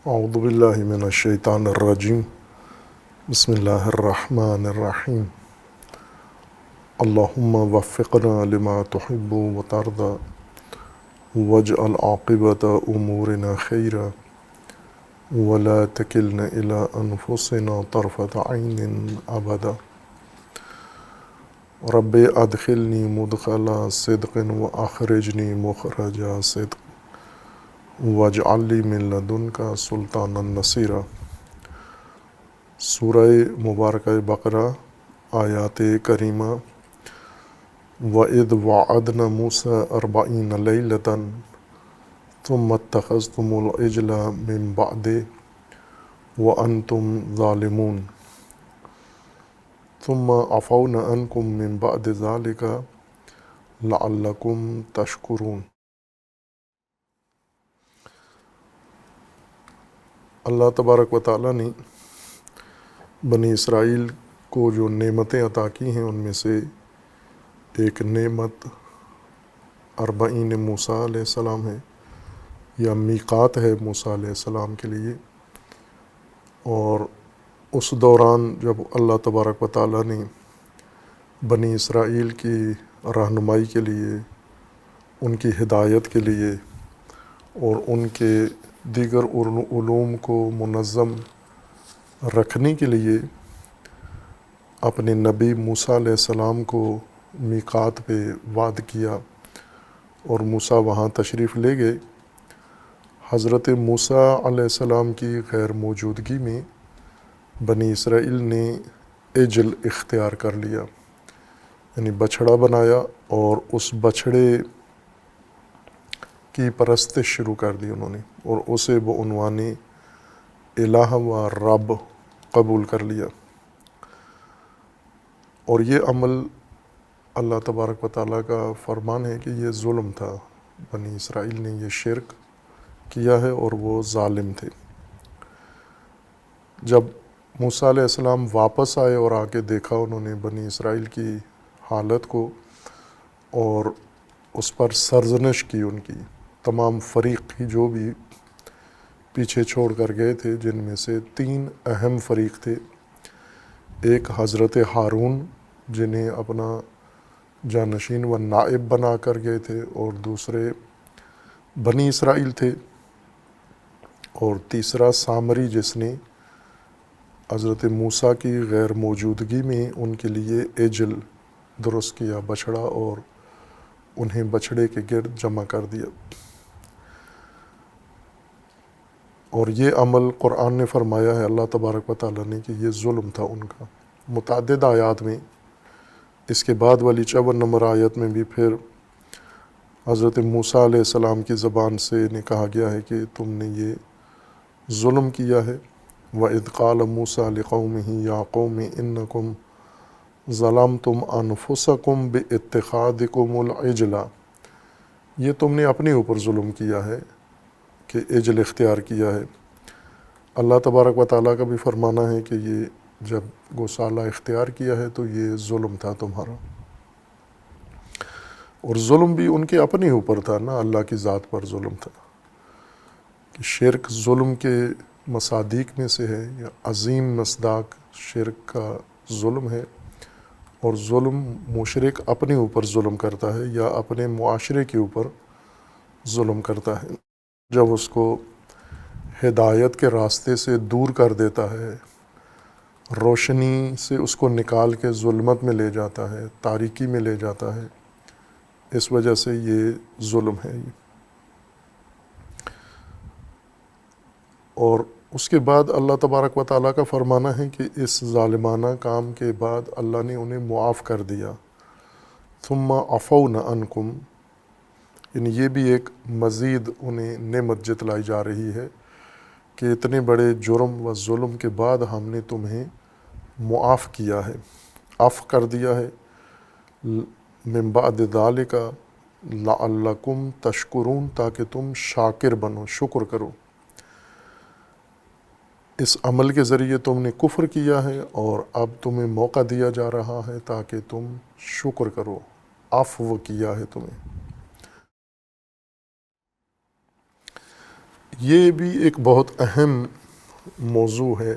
اعوذ باللہ من الشیطان الرجیم بسم اللہ الرحمن الرحیم اللہم وفقنا لما تحب وترضى واجعل عاقبۃ امورنا خیرا ولا تکلنا الی انفسنا طرفۃ عین ابدا رب ادخلنی مدخل صدق واخرجنی مخرج صدق واجعل لی من لدنک سلطانا نصیرا۔ سورہ مبارکہ بقرہ آیات کریمہ۔ وَإِذْ وَعَدْنَا مُوسَىٰ 40 لَيْلَةً ثُمَّ اتَّخَذْتُمُ الْعِجْلَ مِن بَعْدِهِ وَأَنْتُمْ ظَالِمُونَ ثُمَّ عَفَوْنَا عَنْكُم مِّن بَعْدِ ذَلِكَ لَعَلَّكُمْ تَشْكُرُونَ۔ اللہ تبارک و تعالیٰ نے بنی اسرائیل کو جو نعمتیں عطا کی ہیں ان میں سے ایک نعمت 40 موسیٰ علیہ السلام ہے، یا میقات ہے موسیٰ علیہ السلام کے لیے۔ اور اس دوران جب اللہ تبارک و تعالیٰ نے بنی اسرائیل کی رہنمائی کے لیے، ان کی ہدایت کے لیے اور ان کے دیگر علوم کو منظم رکھنے کے لیے اپنے نبی موسیٰ علیہ السلام کو میقات پہ وعد کیا اور موسیٰ وہاں تشریف لے گئے، حضرت موسیٰ علیہ السلام کی غیر موجودگی میں بنی اسرائیل نے عجل اختیار کر لیا، یعنی بچھڑا بنایا اور اس بچھڑے کی پرستش شروع کر دی انہوں نے، اور اسے بعنوان الہ و رب قبول کر لیا۔ اور یہ عمل اللہ تبارک و تعالیٰ کا فرمان ہے کہ یہ ظلم تھا، بنی اسرائیل نے یہ شرک کیا ہے اور وہ ظالم تھے۔ جب موسیٰ علیہ السلام واپس آئے اور آ کے دیکھا انہوں نے بنی اسرائیل کی حالت کو، اور اس پر سرزنش کی، ان کی تمام فریق کی جو بھی پیچھے چھوڑ کر گئے تھے، جن میں سے 3 اہم فریق تھے۔ ایک حضرت ہارون جنہیں اپنا جانشین و نائب بنا کر گئے تھے، اور دوسرے بنی اسرائیل تھے، اور تیسرا سامری جس نے حضرت موسیٰ کی غیر موجودگی میں ان کے لیے عجل درست کیا، بچھڑا، اور انہیں بچھڑے کے گرد جمع کر دیا۔ اور یہ عمل قرآن نے فرمایا ہے، اللہ تبارک و تعالیٰ نے، کہ یہ ظلم تھا ان کا۔ متعدد آیات میں، اس کے بعد والی 54 نمبر آیت میں بھی پھر حضرت موسیٰ علیہ السلام کی زبان سے انہیں کہا گیا ہے کہ تم نے یہ ظلم کیا ہے۔ وَإِذْ قَالَ مُوسَىٰ لِقَوْمِهِ يَا قَوْمِ إِنَّكُمْ ظَلَمْتُمْ أَنفُسَكُمْ بِاتِّخَاذِكُمُ الْعِجْلَ، یہ تم نے اپنے اوپر ظلم کیا ہے کہ عجل اختیار کیا ہے۔ اللہ تبارک و تعالیٰ کا بھی فرمانا ہے کہ یہ جب گوسالہ اختیار کیا ہے تو یہ ظلم تھا تمہارا، اور ظلم بھی ان کے اپنے اوپر تھا، نہ اللہ کی ذات پر ظلم تھا، کہ شرک ظلم کے مصادیق میں سے ہے، یا عظیم مصداق شرک کا ظلم ہے۔ اور ظلم مشرک اپنے اوپر ظلم کرتا ہے یا اپنے معاشرے کے اوپر ظلم کرتا ہے، جب اس کو ہدایت کے راستے سے دور کر دیتا ہے، روشنی سے اس کو نکال کے ظلمت میں لے جاتا ہے، تاریکی میں لے جاتا ہے، اس وجہ سے یہ ظلم ہے۔ اور اس کے بعد اللہ تبارک و تعالیٰ کا فرمانا ہے کہ اس ظالمانہ کام کے بعد اللہ نے انہیں معاف کر دیا۔ ثم عفونا عنکم، یعنی یہ بھی ایک مزید انہیں نعمت جتلائی جا رہی ہے کہ اتنے بڑے جرم و ظلم کے بعد ہم نے تمہیں معاف کیا ہے، عفو کر دیا ہے۔ من بعد ذالک لعلکم تشکرون، تاکہ تم شاکر بنو، شکر کرو۔ اس عمل کے ذریعے تم نے کفر کیا ہے، اور اب تمہیں موقع دیا جا رہا ہے تاکہ تم شکر کرو، عفو کیا ہے تمہیں۔ یہ بھی ایک بہت اہم موضوع ہے۔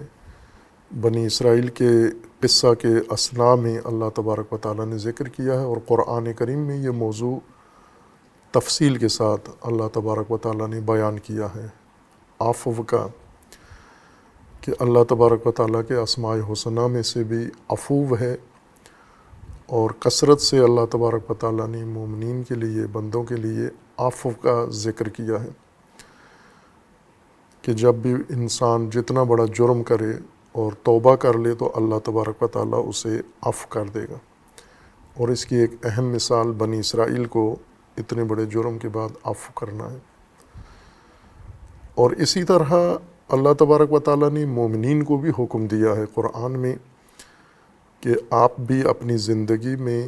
بنی اسرائیل کے قصہ کے اثناء میں اللہ تبارک و تعالیٰ نے ذکر کیا ہے، اور قرآن کریم میں یہ موضوع تفصیل کے ساتھ اللہ تبارک و تعالیٰ نے بیان کیا ہے عفو کا، کہ اللہ تبارک و تعالیٰ کے اسماء حسنہ میں سے بھی عفو ہے، اور کثرت سے اللہ تبارک و تعالیٰ نے مومنین کے لیے، بندوں کے لیے عفو کا ذکر کیا ہے، کہ جب بھی انسان جتنا بڑا جرم کرے اور توبہ کر لے تو اللہ تبارک و تعالیٰ اسے عفو کر دے گا۔ اور اس کی ایک اہم مثال بنی اسرائیل کو اتنے بڑے جرم کے بعد عفو کرنا ہے۔ اور اسی طرح اللہ تبارک و تعالیٰ نے مومنین کو بھی حکم دیا ہے قرآن میں کہ آپ بھی اپنی زندگی میں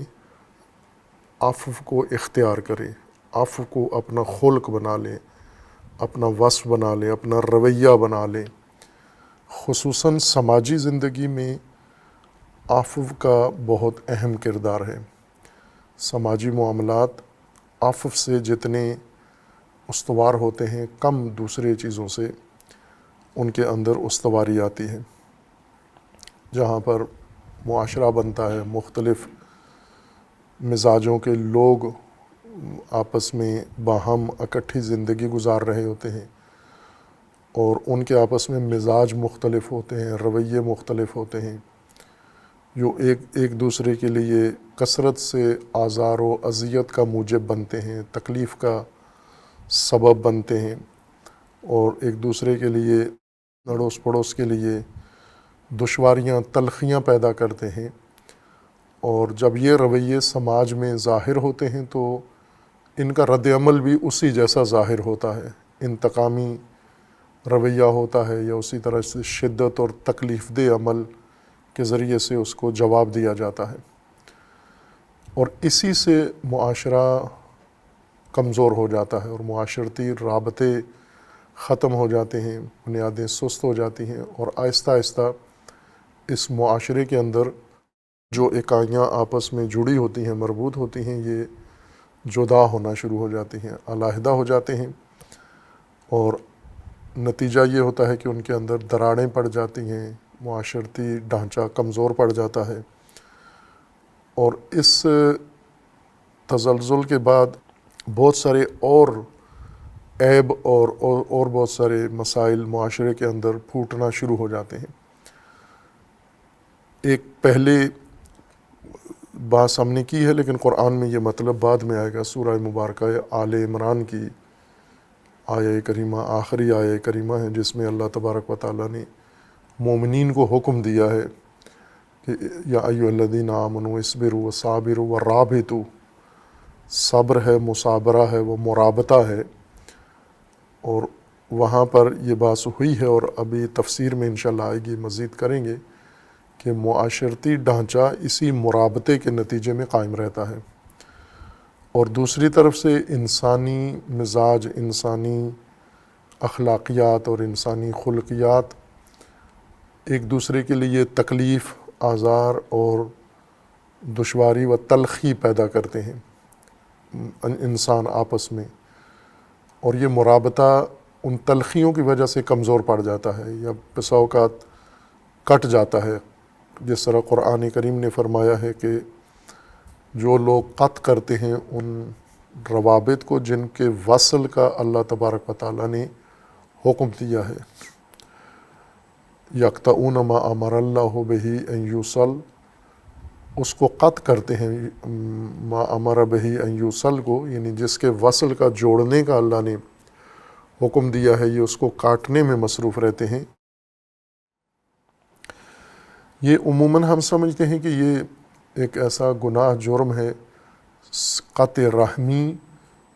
عفو کو اختیار کریں، عفو کو اپنا خلق بنا لیں، اپنا وصف بنا لیں، اپنا رویہ بنا لیں۔ خصوصاً سماجی زندگی میں عفو کا بہت اہم کردار ہے۔ سماجی معاملات عفو سے جتنے استوار ہوتے ہیں، کم دوسرے چیزوں سے ان کے اندر استواری آتی ہے۔ جہاں پر معاشرہ بنتا ہے، مختلف مزاجوں کے لوگ آپس میں باہم اکٹھی زندگی گزار رہے ہوتے ہیں، اور ان کے آپس میں مزاج مختلف ہوتے ہیں، رویے مختلف ہوتے ہیں، جو ایک دوسرے کے لیے کثرت سے آزار و اذیت کا موجب بنتے ہیں، تکلیف کا سبب بنتے ہیں، اور ایک دوسرے کے لیے، اڑوس پڑوس کے لیے دشواریاں، تلخیاں پیدا کرتے ہیں۔ اور جب یہ رویے سماج میں ظاہر ہوتے ہیں تو ان کا رد عمل بھی اسی جیسا ظاہر ہوتا ہے، انتقامی رویہ ہوتا ہے، یا اسی طرح سے شدت اور تکلیف دہ عمل کے ذریعے سے اس کو جواب دیا جاتا ہے، اور اسی سے معاشرہ کمزور ہو جاتا ہے، اور معاشرتی رابطے ختم ہو جاتے ہیں، بنیادیں سست ہو جاتی ہیں، اور آہستہ آہستہ اس معاشرے کے اندر جو اکائیاں آپس میں جڑی ہوتی ہیں، مربوط ہوتی ہیں، یہ جدا ہونا شروع ہو جاتی ہیں، علیحدہ ہو جاتے ہیں، اور نتیجہ یہ ہوتا ہے کہ ان کے اندر دراڑیں پڑ جاتی ہیں، معاشرتی ڈھانچہ کمزور پڑ جاتا ہے، اور اس تزلزل کے بعد بہت سارے اور عیب اور بہت سارے مسائل معاشرے کے اندر پھوٹنا شروع ہو جاتے ہیں۔ ایک پہلے بات ہم نے کی ہے، لیکن قرآن میں یہ مطلب بعد میں آئے گا۔ سورہ مبارکہ آل عمران کی آیہ کریمہ آخری آیہ کریمہ ہے، جس میں اللہ تبارک و تعالیٰ نے مومنین کو حکم دیا ہے کہ یا ایھا الذین آمنوا اصبروا وصابروا ورابطوا، صبر ہے، مصابرہ ہے، وہ مرابطہ ہے، اور وہاں پر یہ بات ہوئی ہے، اور ابھی تفسیر میں انشاءاللہ آئے گی، مزید کریں گے کہ معاشرتی ڈھانچہ اسی مرابطے کے نتیجے میں قائم رہتا ہے، اور دوسری طرف سے انسانی مزاج، انسانی اخلاقیات اور انسانی خلقیات ایک دوسرے کے لیے تکلیف، آزار اور دشواری و تلخی پیدا کرتے ہیں انسان آپس میں، اور یہ مرابطہ ان تلخیوں کی وجہ سے کمزور پڑ جاتا ہے، یا بسا اوقات کٹ جاتا ہے، جس طرح قرآن کریم نے فرمایا ہے کہ جو لوگ قطع کرتے ہیں ان روابط کو جن کے وصل کا اللہ تبارک و تعالیٰ نے حکم دیا ہے، یقطعون ما امر اللہ بہ ان یوصل، اس کو قطع کرتے ہیں، ما امر بہ ان یوصل کو، یعنی جس کے وصل کا، جوڑنے کا اللہ نے حکم دیا ہے، یہ اس کو کاٹنے میں مصروف رہتے ہیں۔ یہ عموماً ہم سمجھتے ہیں کہ یہ ایک ایسا گناہ، جرم ہے، قطع رحمی،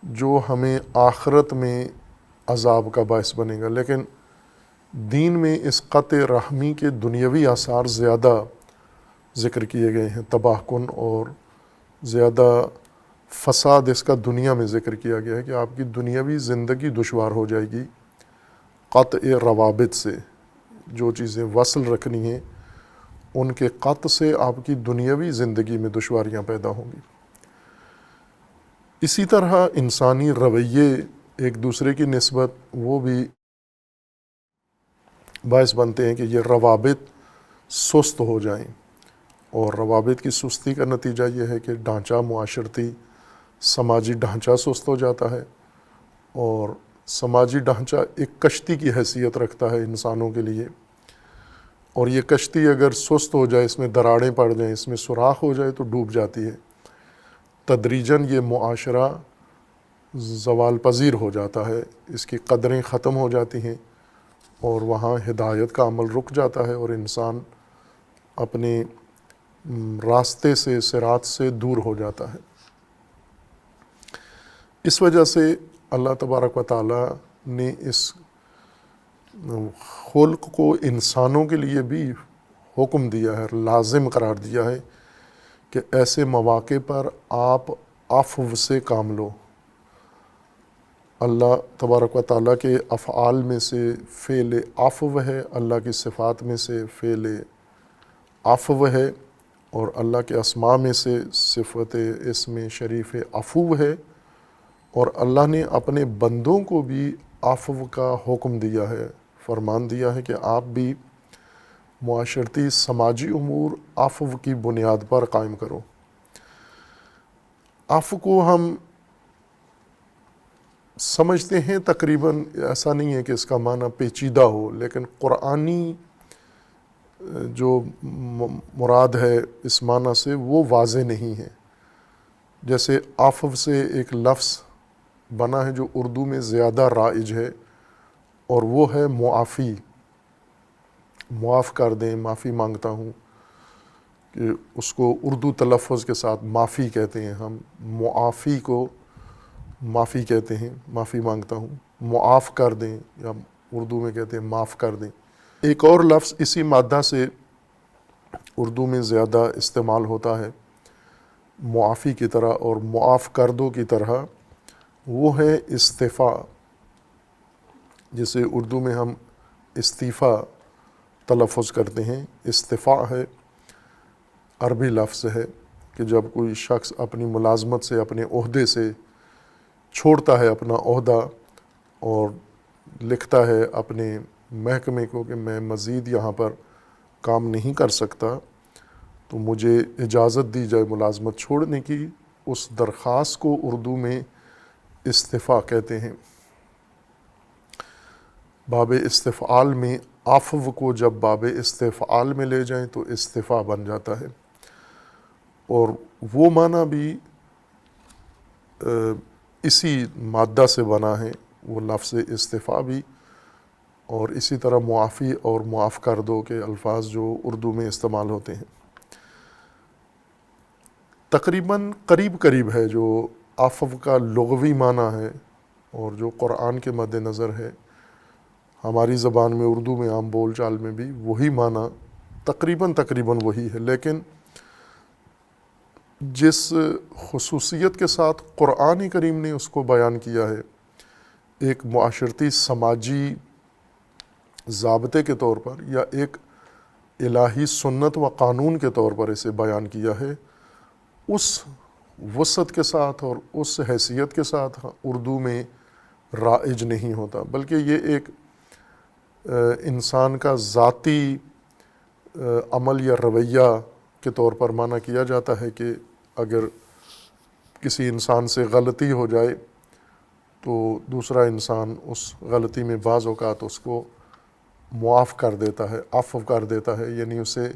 جو ہمیں آخرت میں عذاب کا باعث بنے گا، لیکن دین میں اس قطع رحمی کے دنیاوی آثار زیادہ ذکر کیے گئے ہیں، تباہ کن اور زیادہ فساد اس کا دنیا میں ذکر کیا گیا ہے، کہ آپ کی دنیاوی زندگی دشوار ہو جائے گی قطع روابط سے۔ جو چیزیں وصل رکھنی ہیں ان کے قطع سے آپ کی دنیاوی زندگی میں دشواریاں پیدا ہوں گی۔ اسی طرح انسانی رویے ایک دوسرے کی نسبت وہ بھی باعث بنتے ہیں کہ یہ روابط سست ہو جائیں، اور روابط کی سستی کا نتیجہ یہ ہے کہ ڈھانچہ معاشرتی سماجی ڈھانچہ سست ہو جاتا ہے، اور سماجی ڈھانچہ ایک کشتی کی حیثیت رکھتا ہے انسانوں کے لیے، اور یہ کشتی اگر سست ہو جائے، اس میں دراڑیں پڑ جائیں، اس میں سوراخ ہو جائے تو ڈوب جاتی ہے۔ تدریجاً یہ معاشرہ زوال پذیر ہو جاتا ہے، اس کی قدریں ختم ہو جاتی ہیں، اور وہاں ہدایت کا عمل رک جاتا ہے، اور انسان اپنے راستے سے، صراط سے دور ہو جاتا ہے۔ اس وجہ سے اللہ تبارک و تعالیٰ نے اس خلق کو انسانوں کے لیے بھی حکم دیا ہے، لازم قرار دیا ہے کہ ایسے مواقع پر آپ عفو سے کام لو۔ اللہ تبارک و تعالیٰ کے افعال میں سے فعل عفو ہے، اللہ کی صفات میں سے فعل عفو ہے، اور اللہ کے اسماء میں سے صفت اسم شریف عفو ہے، اور اللہ نے اپنے بندوں کو بھی عفو کا حکم دیا ہے، فرمان دیا ہے کہ آپ بھی معاشرتی سماجی امور عفو کی بنیاد پر قائم کرو۔ عفو کو ہم سمجھتے ہیں تقریباً، ایسا نہیں ہے کہ اس کا معنی پیچیدہ ہو، لیکن قرآنی جو مراد ہے اس معنی سے وہ واضح نہیں ہے۔ جیسے عفو سے ایک لفظ بنا ہے جو اردو میں زیادہ رائج ہے، اور وہ ہے معافی۔ معاف کر دیں، معافی مانگتا ہوں، کہ اس کو اردو تلفظ کے ساتھ معافی کہتے ہیں ہم، معافی کو معافی کہتے ہیں، معافی مانگتا ہوں، معاف کر دیں، یا اردو میں کہتے ہیں معاف کر دیں۔ ایک اور لفظ اسی مادہ سے اردو میں زیادہ استعمال ہوتا ہے معافی کی طرح اور معاف کر دو کی طرح، وہ ہے استعفاء، جسے اردو میں ہم استعفیٰ تلفظ کرتے ہیں۔ استعفاء ہے، عربی لفظ ہے، کہ جب کوئی شخص اپنی ملازمت سے، اپنے عہدے سے چھوڑتا ہے اپنا عہدہ، اور لکھتا ہے اپنے محکمے کو کہ میں مزید یہاں پر کام نہیں کر سکتا، تو مجھے اجازت دی جائے ملازمت چھوڑنے کی، اس درخواست کو اردو میں استعفاء کہتے ہیں۔ باب استفعال میں عفو کو جب باب استفعال میں لے جائیں تو استعفاء بن جاتا ہے، اور وہ معنی بھی اسی مادہ سے بنا ہے، وہ لفظ استعفاء بھی، اور اسی طرح معافی اور معاف کر دو کے الفاظ جو اردو میں استعمال ہوتے ہیں، تقریباً قریب قریب ہے جو عفو کا لغوی معنی ہے، اور جو قرآن کے مد نظر ہے، ہماری زبان میں اردو میں عام بول چال میں بھی وہی معنی تقریباً وہی ہے، لیکن جس خصوصیت کے ساتھ قرآن کریم نے اس کو بیان کیا ہے، ایک معاشرتی سماجی ضابطے کے طور پر، یا ایک الہی سنت و قانون کے طور پر اسے بیان کیا ہے، اس وسعت کے ساتھ اور اس حیثیت کے ساتھ اردو میں رائج نہیں ہوتا، بلکہ یہ ایک انسان کا ذاتی عمل یا رویہ کے طور پر معنی کیا جاتا ہے کہ اگر کسی انسان سے غلطی ہو جائے تو دوسرا انسان اس غلطی میں بعض اوقات اس کو معاف کر دیتا ہے، عفو کر دیتا ہے، یعنی اسے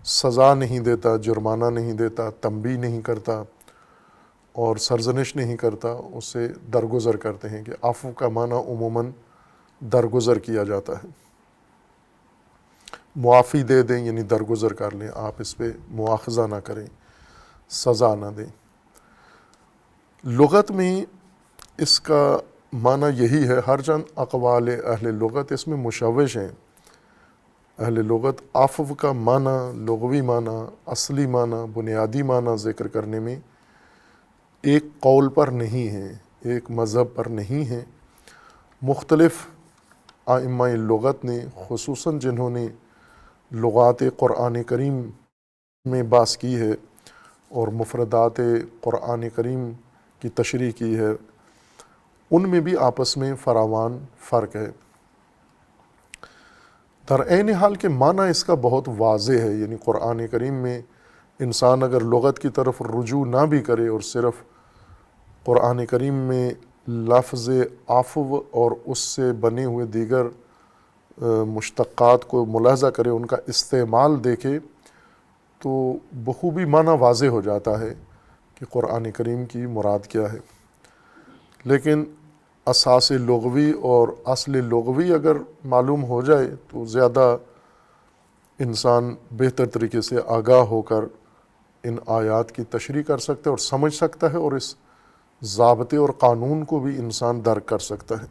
سزا نہیں دیتا، جرمانہ نہیں دیتا، تنبیہ نہیں کرتا اور سرزنش نہیں کرتا، اس سے درگزر کرتے ہیں، کہ عفو کا معنی عموماً درگزر کیا جاتا ہے۔ معافی دے دیں یعنی درگزر کر لیں، آپ اس پہ مواخذہ نہ کریں، سزا نہ دیں۔ لغت میں اس کا معنی یہی ہے، ہر چند اقوال اہل لغت اس میں مشوش ہیں۔ اہل لغت عفو کا معنی، لغوی معنی، اصلی معنی، بنیادی معنی ذکر کرنے میں ایک قول پر نہیں ہے، ایک مذہب پر نہیں ہے۔ مختلف ائمہ لغت نے، خصوصاً جنہوں نے لغات قرآن کریم میں بحث کی ہے اور مفردات قرآن کریم کی تشریح کی ہے، ان میں بھی آپس میں فراوان فرق ہے۔ در عین حال کے معنی اس کا بہت واضح ہے، یعنی قرآن کریم میں انسان اگر لغت کی طرف رجوع نہ بھی کرے اور صرف قرآن کریم میں لفظ عفو اور اس سے بنے ہوئے دیگر مشتقات کو ملاحظہ کرے، ان کا استعمال دیکھے، تو بخوبی معنی واضح ہو جاتا ہے کہ قرآن کریم کی مراد کیا ہے۔ لیکن اساس لغوی اور اصل لغوی اگر معلوم ہو جائے تو زیادہ انسان بہتر طریقے سے آگاہ ہو کر ان آیات کی تشریح کر سکتا ہے اور سمجھ سکتا ہے، اور اس ضابطے اور قانون کو بھی انسان درک کر سکتا ہے۔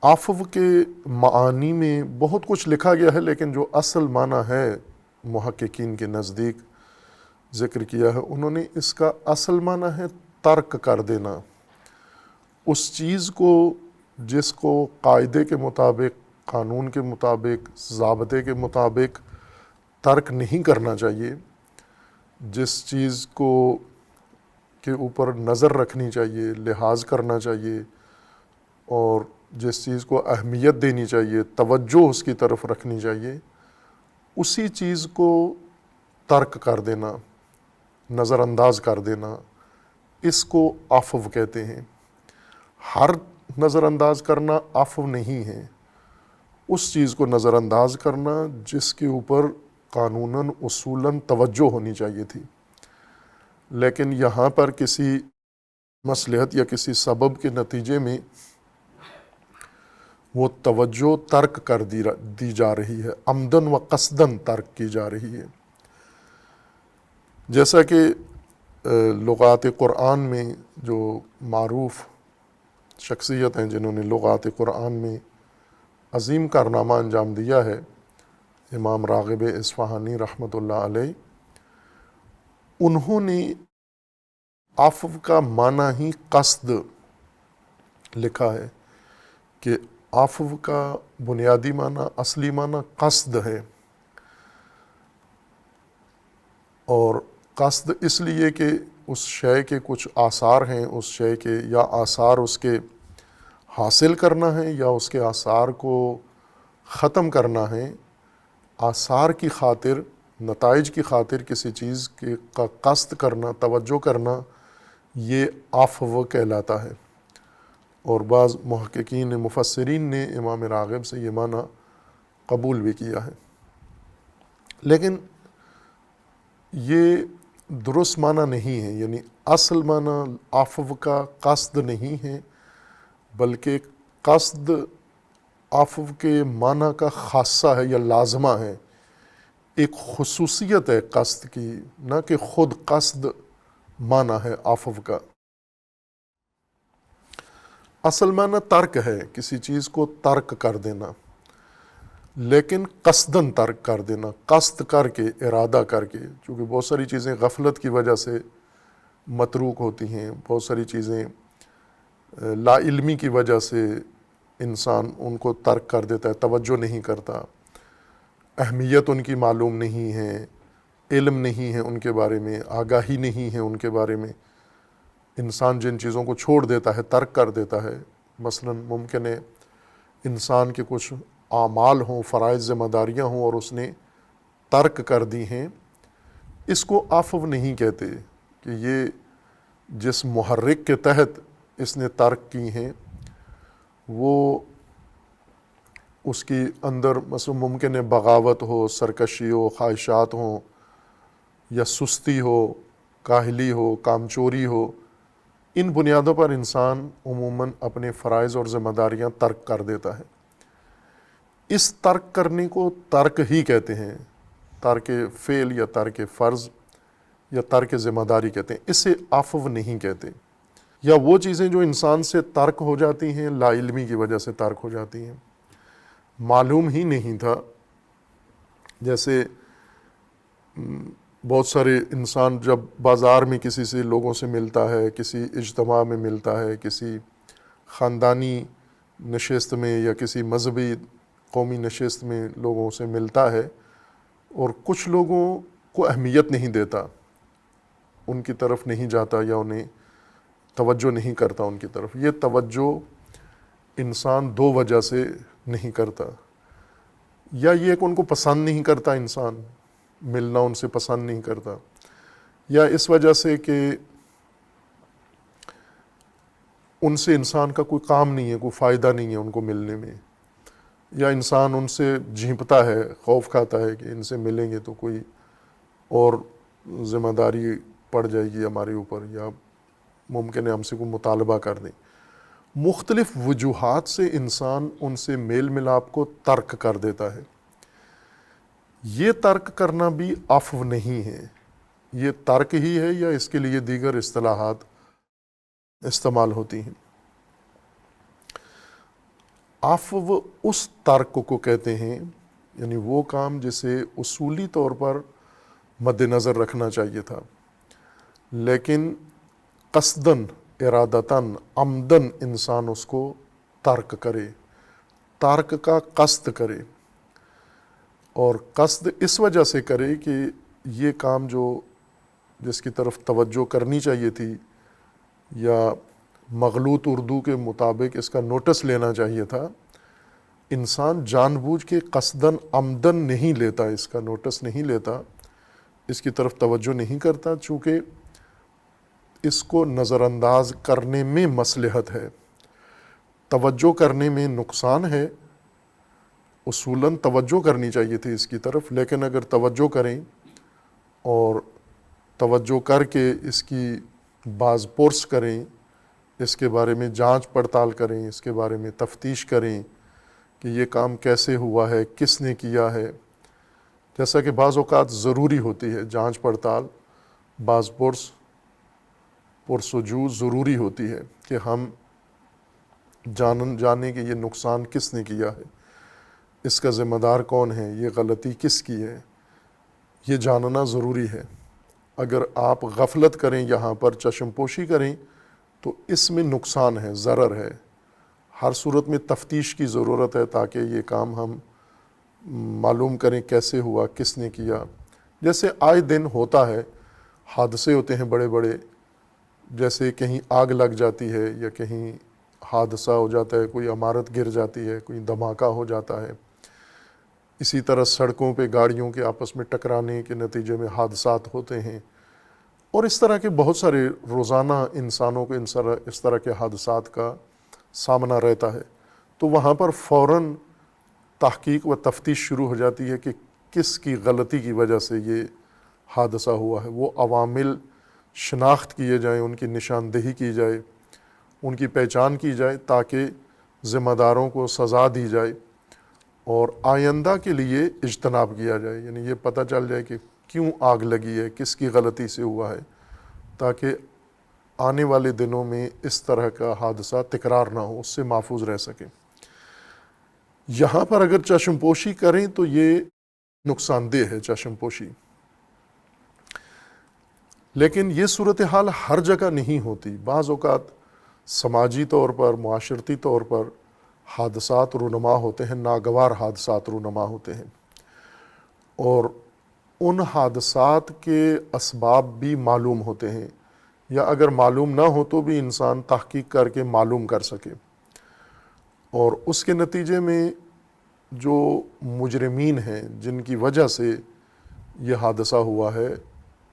عفو کے معانی میں بہت کچھ لکھا گیا ہے، لیکن جو اصل معنی ہے محققین کے نزدیک ذکر کیا ہے، انہوں نے اس کا اصل معنی ہے ترک کر دینا، اس چیز کو جس کو قاعدے کے مطابق، قانون کے مطابق، ضابطے کے مطابق ترک نہیں کرنا چاہیے، جس چیز کو کے اوپر نظر رکھنی چاہیے، لحاظ کرنا چاہیے، اور جس چیز کو اہمیت دینی چاہیے، توجہ اس کی طرف رکھنی چاہیے، اسی چیز کو ترک کر دینا، نظر انداز کر دینا، اس کو عفو کہتے ہیں۔ ہر نظر انداز کرنا عفو نہیں ہے، اس چیز کو نظر انداز کرنا جس کے اوپر قانوناً اصولاً توجہ ہونی چاہیے تھی، لیکن یہاں پر کسی مصلحت یا کسی سبب کے نتیجے میں وہ توجہ ترک کر دی جا رہی ہے، عمدن و قصدن ترک کی جا رہی ہے۔ جیسا کہ لغات قرآن میں جو معروف شخصیت ہیں جنہوں نے لغات قرآن میں عظیم کارنامہ انجام دیا ہے، امام راغب اصفہانی رحمۃ اللہ علیہ، انہوں نے عفو کا معنی ہی قصد لکھا ہے کہ عفو کا بنیادی معنی، اصلی معنی قصد ہے، اور قصد اس لیے کہ اس شے کے کچھ آثار ہیں، اس شے کے یا آثار اس کے حاصل کرنا ہے یا اس کے آثار کو ختم کرنا ہے، آثار کی خاطر، نتائج کی خاطر کسی چیز کا قصد کرنا، توجہ کرنا، یہ عفو کہلاتا ہے۔ اور بعض محققین مفسرین نے امام راغب سے یہ معنی قبول بھی کیا ہے، لیکن یہ درست معنی نہیں ہے، یعنی اصل معنی عفو کا قصد نہیں ہے، بلکہ قصد عفو کے معنی کا خاصہ ہے یا لازمہ ہے، ایک خصوصیت ہے قصد کی، نہ کہ خود قصد معنی ہے عفو کا۔ اصل معنی ترک ہے، کسی چیز کو ترک کر دینا، لیکن قصداً ترک کر دینا، قصد کر کے، ارادہ کر کے، چونکہ بہت ساری چیزیں غفلت کی وجہ سے متروک ہوتی ہیں، بہت ساری چیزیں لا علمی کی وجہ سے انسان ان کو ترک کر دیتا ہے، توجہ نہیں کرتا، اہمیت ان کی معلوم نہیں ہے، علم نہیں ہے ان کے بارے میں، آگاہی نہیں ہے ان کے بارے میں، انسان جن چیزوں کو چھوڑ دیتا ہے، ترک کر دیتا ہے۔ مثلا ممکن ہے انسان کے کچھ اعمال ہوں، فرائض ذمہ داریاں ہوں، اور اس نے ترک کر دی ہیں، اس کو عفو نہیں کہتے، کہ یہ جس محرک کے تحت اس نے ترک کی ہیں وہ اس کی اندر مثلا ممکن ہے بغاوت ہو، سرکشی ہو، خواہشات ہوں، یا سستی ہو، کاہلی ہو، کام چوری ہو، ان بنیادوں پر انسان عموماً اپنے فرائض اور ذمہ داریاں ترک کر دیتا ہے۔ اس ترک کرنے کو ترک ہی کہتے ہیں، ترک فعل یا ترک فرض یا ترک ذمہ داری کہتے ہیں، اسے عفو نہیں کہتے۔ یا وہ چیزیں جو انسان سے ترک ہو جاتی ہیں، لا علمی کی وجہ سے ترک ہو جاتی ہیں، معلوم ہی نہیں تھا، جیسے بہت سارے انسان جب بازار میں کسی سے لوگوں سے ملتا ہے، کسی اجتماع میں ملتا ہے، کسی خاندانی نشست میں یا کسی مذہبی قومی نشست میں لوگوں سے ملتا ہے، اور کچھ لوگوں کو اہمیت نہیں دیتا، ان کی طرف نہیں جاتا یا انہیں توجہ نہیں کرتا ان کی طرف۔ یہ توجہ انسان دو وجہ سے نہیں کرتا۔ یا یہ کہ ان کو پسند نہیں کرتا انسان، ملنا ان سے پسند نہیں کرتا، یا اس وجہ سے کہ ان سے انسان کا کوئی کام نہیں ہے، کوئی فائدہ نہیں ہے ان کو ملنے میں، یا انسان ان سے جھینپتا ہے، خوف کھاتا ہے کہ ان سے ملیں گے تو کوئی اور ذمہ داری پڑ جائے گی ہمارے اوپر، یا ممکن ہے ہم سے کوئی مطالبہ کر دیں۔ مختلف وجوہات سے انسان ان سے میل ملاپ کو ترک کر دیتا ہے۔ یہ ترک کرنا بھی عفو نہیں ہے، یہ ترک ہی ہے، یا اس کے لیے دیگر اصطلاحات استعمال ہوتی ہیں۔ عفو اس ترک کو کہتے ہیں، یعنی وہ کام جسے اصولی طور پر مد نظر رکھنا چاہیے تھا، لیکن قصداً، ارادتاً، عمداً انسان اس کو ترک کرے، ترک کا قصد کرے، اور قصد اس وجہ سے کرے کہ یہ کام جس کی طرف توجہ کرنی چاہیے تھی، یا مغلوط اردو کے مطابق اس کا نوٹس لینا چاہیے تھا، انسان جان بوجھ کے قصداً عمداً نہیں لیتا، اس کا نوٹس نہیں لیتا، اس کی طرف توجہ نہیں کرتا، چونکہ اس کو نظر انداز کرنے میں مصلحت ہے، توجہ کرنے میں نقصان ہے۔ اصولاً توجہ کرنی چاہیے تھی اس کی طرف، لیکن اگر توجہ کریں اور توجہ کر کے اس کی باز پرس کریں، اس کے بارے میں جانچ پڑتال کریں، اس کے بارے میں تفتیش کریں کہ یہ کام کیسے ہوا ہے، کس نے کیا ہے، جیسا کہ بعض اوقات ضروری ہوتی ہے جانچ پڑتال، باز پرسجو ضروری ہوتی ہے کہ ہم جانیں کہ یہ نقصان کس نے کیا ہے، اس کا ذمہ دار کون ہے، یہ غلطی کس کی ہے، یہ جاننا ضروری ہے۔ اگر آپ غفلت کریں، یہاں پر چشم پوشی کریں، تو اس میں نقصان ہے، ضرر ہے۔ ہر صورت میں تفتیش کی ضرورت ہے تاکہ یہ کام ہم معلوم کریں کیسے ہوا، کس نے کیا۔ جیسے آئے دن ہوتا ہے، حادثے ہوتے ہیں بڑے بڑے، جیسے کہیں آگ لگ جاتی ہے، یا کہیں حادثہ ہو جاتا ہے، کوئی عمارت گر جاتی ہے، کوئی دھماکہ ہو جاتا ہے۔ اسی طرح سڑکوں پہ گاڑیوں کے آپس میں ٹکرانے کے نتیجے میں حادثات ہوتے ہیں، اور اس طرح کے بہت سارے روزانہ انسانوں کو اس طرح کے حادثات کا سامنا رہتا ہے۔ تو وہاں پر فوراً تحقیق و تفتیش شروع ہو جاتی ہے کہ کس کی غلطی کی وجہ سے یہ حادثہ ہوا ہے۔ وہ عوامل شناخت کیے جائیں، ان کی نشاندہی کی جائے، ان کی پہچان کی جائے، تاکہ ذمہ داروں کو سزا دی جائے اور آئندہ کے لیے اجتناب کیا جائے، یعنی یہ پتہ چل جائے کہ کیوں آگ لگی ہے، کس کی غلطی سے ہوا ہے، تاکہ آنے والے دنوں میں اس طرح کا حادثہ تکرار نہ ہو، اس سے محفوظ رہ سکیں۔ یہاں پر اگر چشم پوشی کریں تو یہ نقصان دہ ہے، چشم پوشی۔ لیکن یہ صورتحال ہر جگہ نہیں ہوتی۔ بعض اوقات سماجی طور پر، معاشرتی طور پر حادثات رونما ہوتے ہیں، ناگوار حادثات رونما ہوتے ہیں، اور ان حادثات کے اسباب بھی معلوم ہوتے ہیں، یا اگر معلوم نہ ہو تو بھی انسان تحقیق کر کے معلوم کر سکے، اور اس کے نتیجے میں جو مجرمین ہیں جن کی وجہ سے یہ حادثہ ہوا ہے،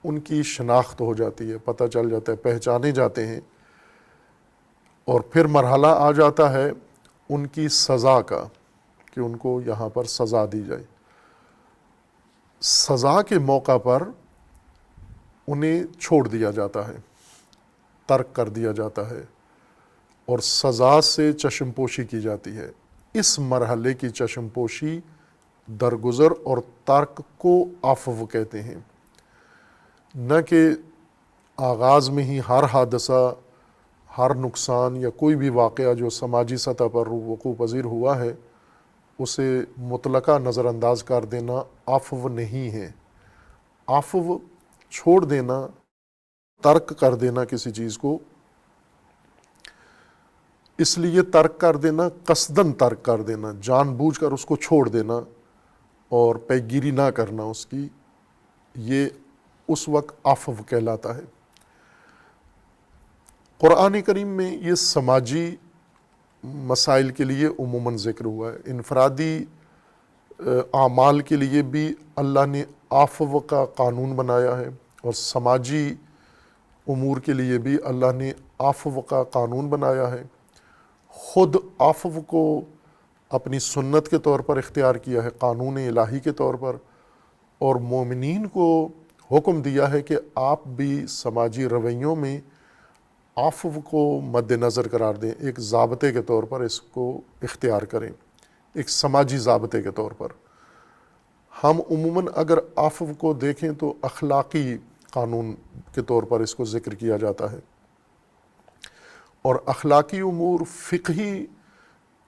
ان کی شناخت ہو جاتی ہے، پتہ چل جاتا ہے، پہچانے جاتے ہیں، اور پھر مرحلہ آ جاتا ہے ان کی سزا کا، کہ ان کو یہاں پر سزا دی جائے۔ سزا کے موقع پر انہیں چھوڑ دیا جاتا ہے، ترک کر دیا جاتا ہے، اور سزا سے چشم پوشی کی جاتی ہے۔ اس مرحلے کی چشم پوشی، درگزر اور ترک کو عفو کہتے ہیں، نہ کہ آغاز میں ہی ہر حادثہ، ہر نقصان یا کوئی بھی واقعہ جو سماجی سطح پر وقوع پذیر ہوا ہے اسے مطلقہ نظر انداز کر دینا عفو نہیں ہے۔ عفو چھوڑ دینا، ترک کر دینا کسی چیز کو، اس لیے ترک کر دینا، قصداً ترک کر دینا، جان بوجھ کر اس کو چھوڑ دینا اور پیگیری نہ کرنا اس کی، یہ اس وقت عفو کہلاتا ہے۔ قرآن کریم میں یہ سماجی مسائل کے لیے عموماً ذکر ہوا ہے، انفرادی اعمال کے لیے بھی اللہ نے عفو کا قانون بنایا ہے، اور سماجی امور کے لیے بھی اللہ نے عفو کا قانون بنایا ہے۔ خود عفو کو اپنی سنت کے طور پر اختیار کیا ہے، قانون الہی کے طور پر، اور مومنین کو حکم دیا ہے کہ آپ بھی سماجی رویوں میں عفو کو مد نظر قرار دیں، ایک ضابطے کے طور پر اس کو اختیار کریں، ایک سماجی ضابطے کے طور پر۔ ہم عموماً اگر عفو کو دیکھیں تو اخلاقی قانون کے طور پر اس کو ذکر کیا جاتا ہے، اور اخلاقی امور فقہی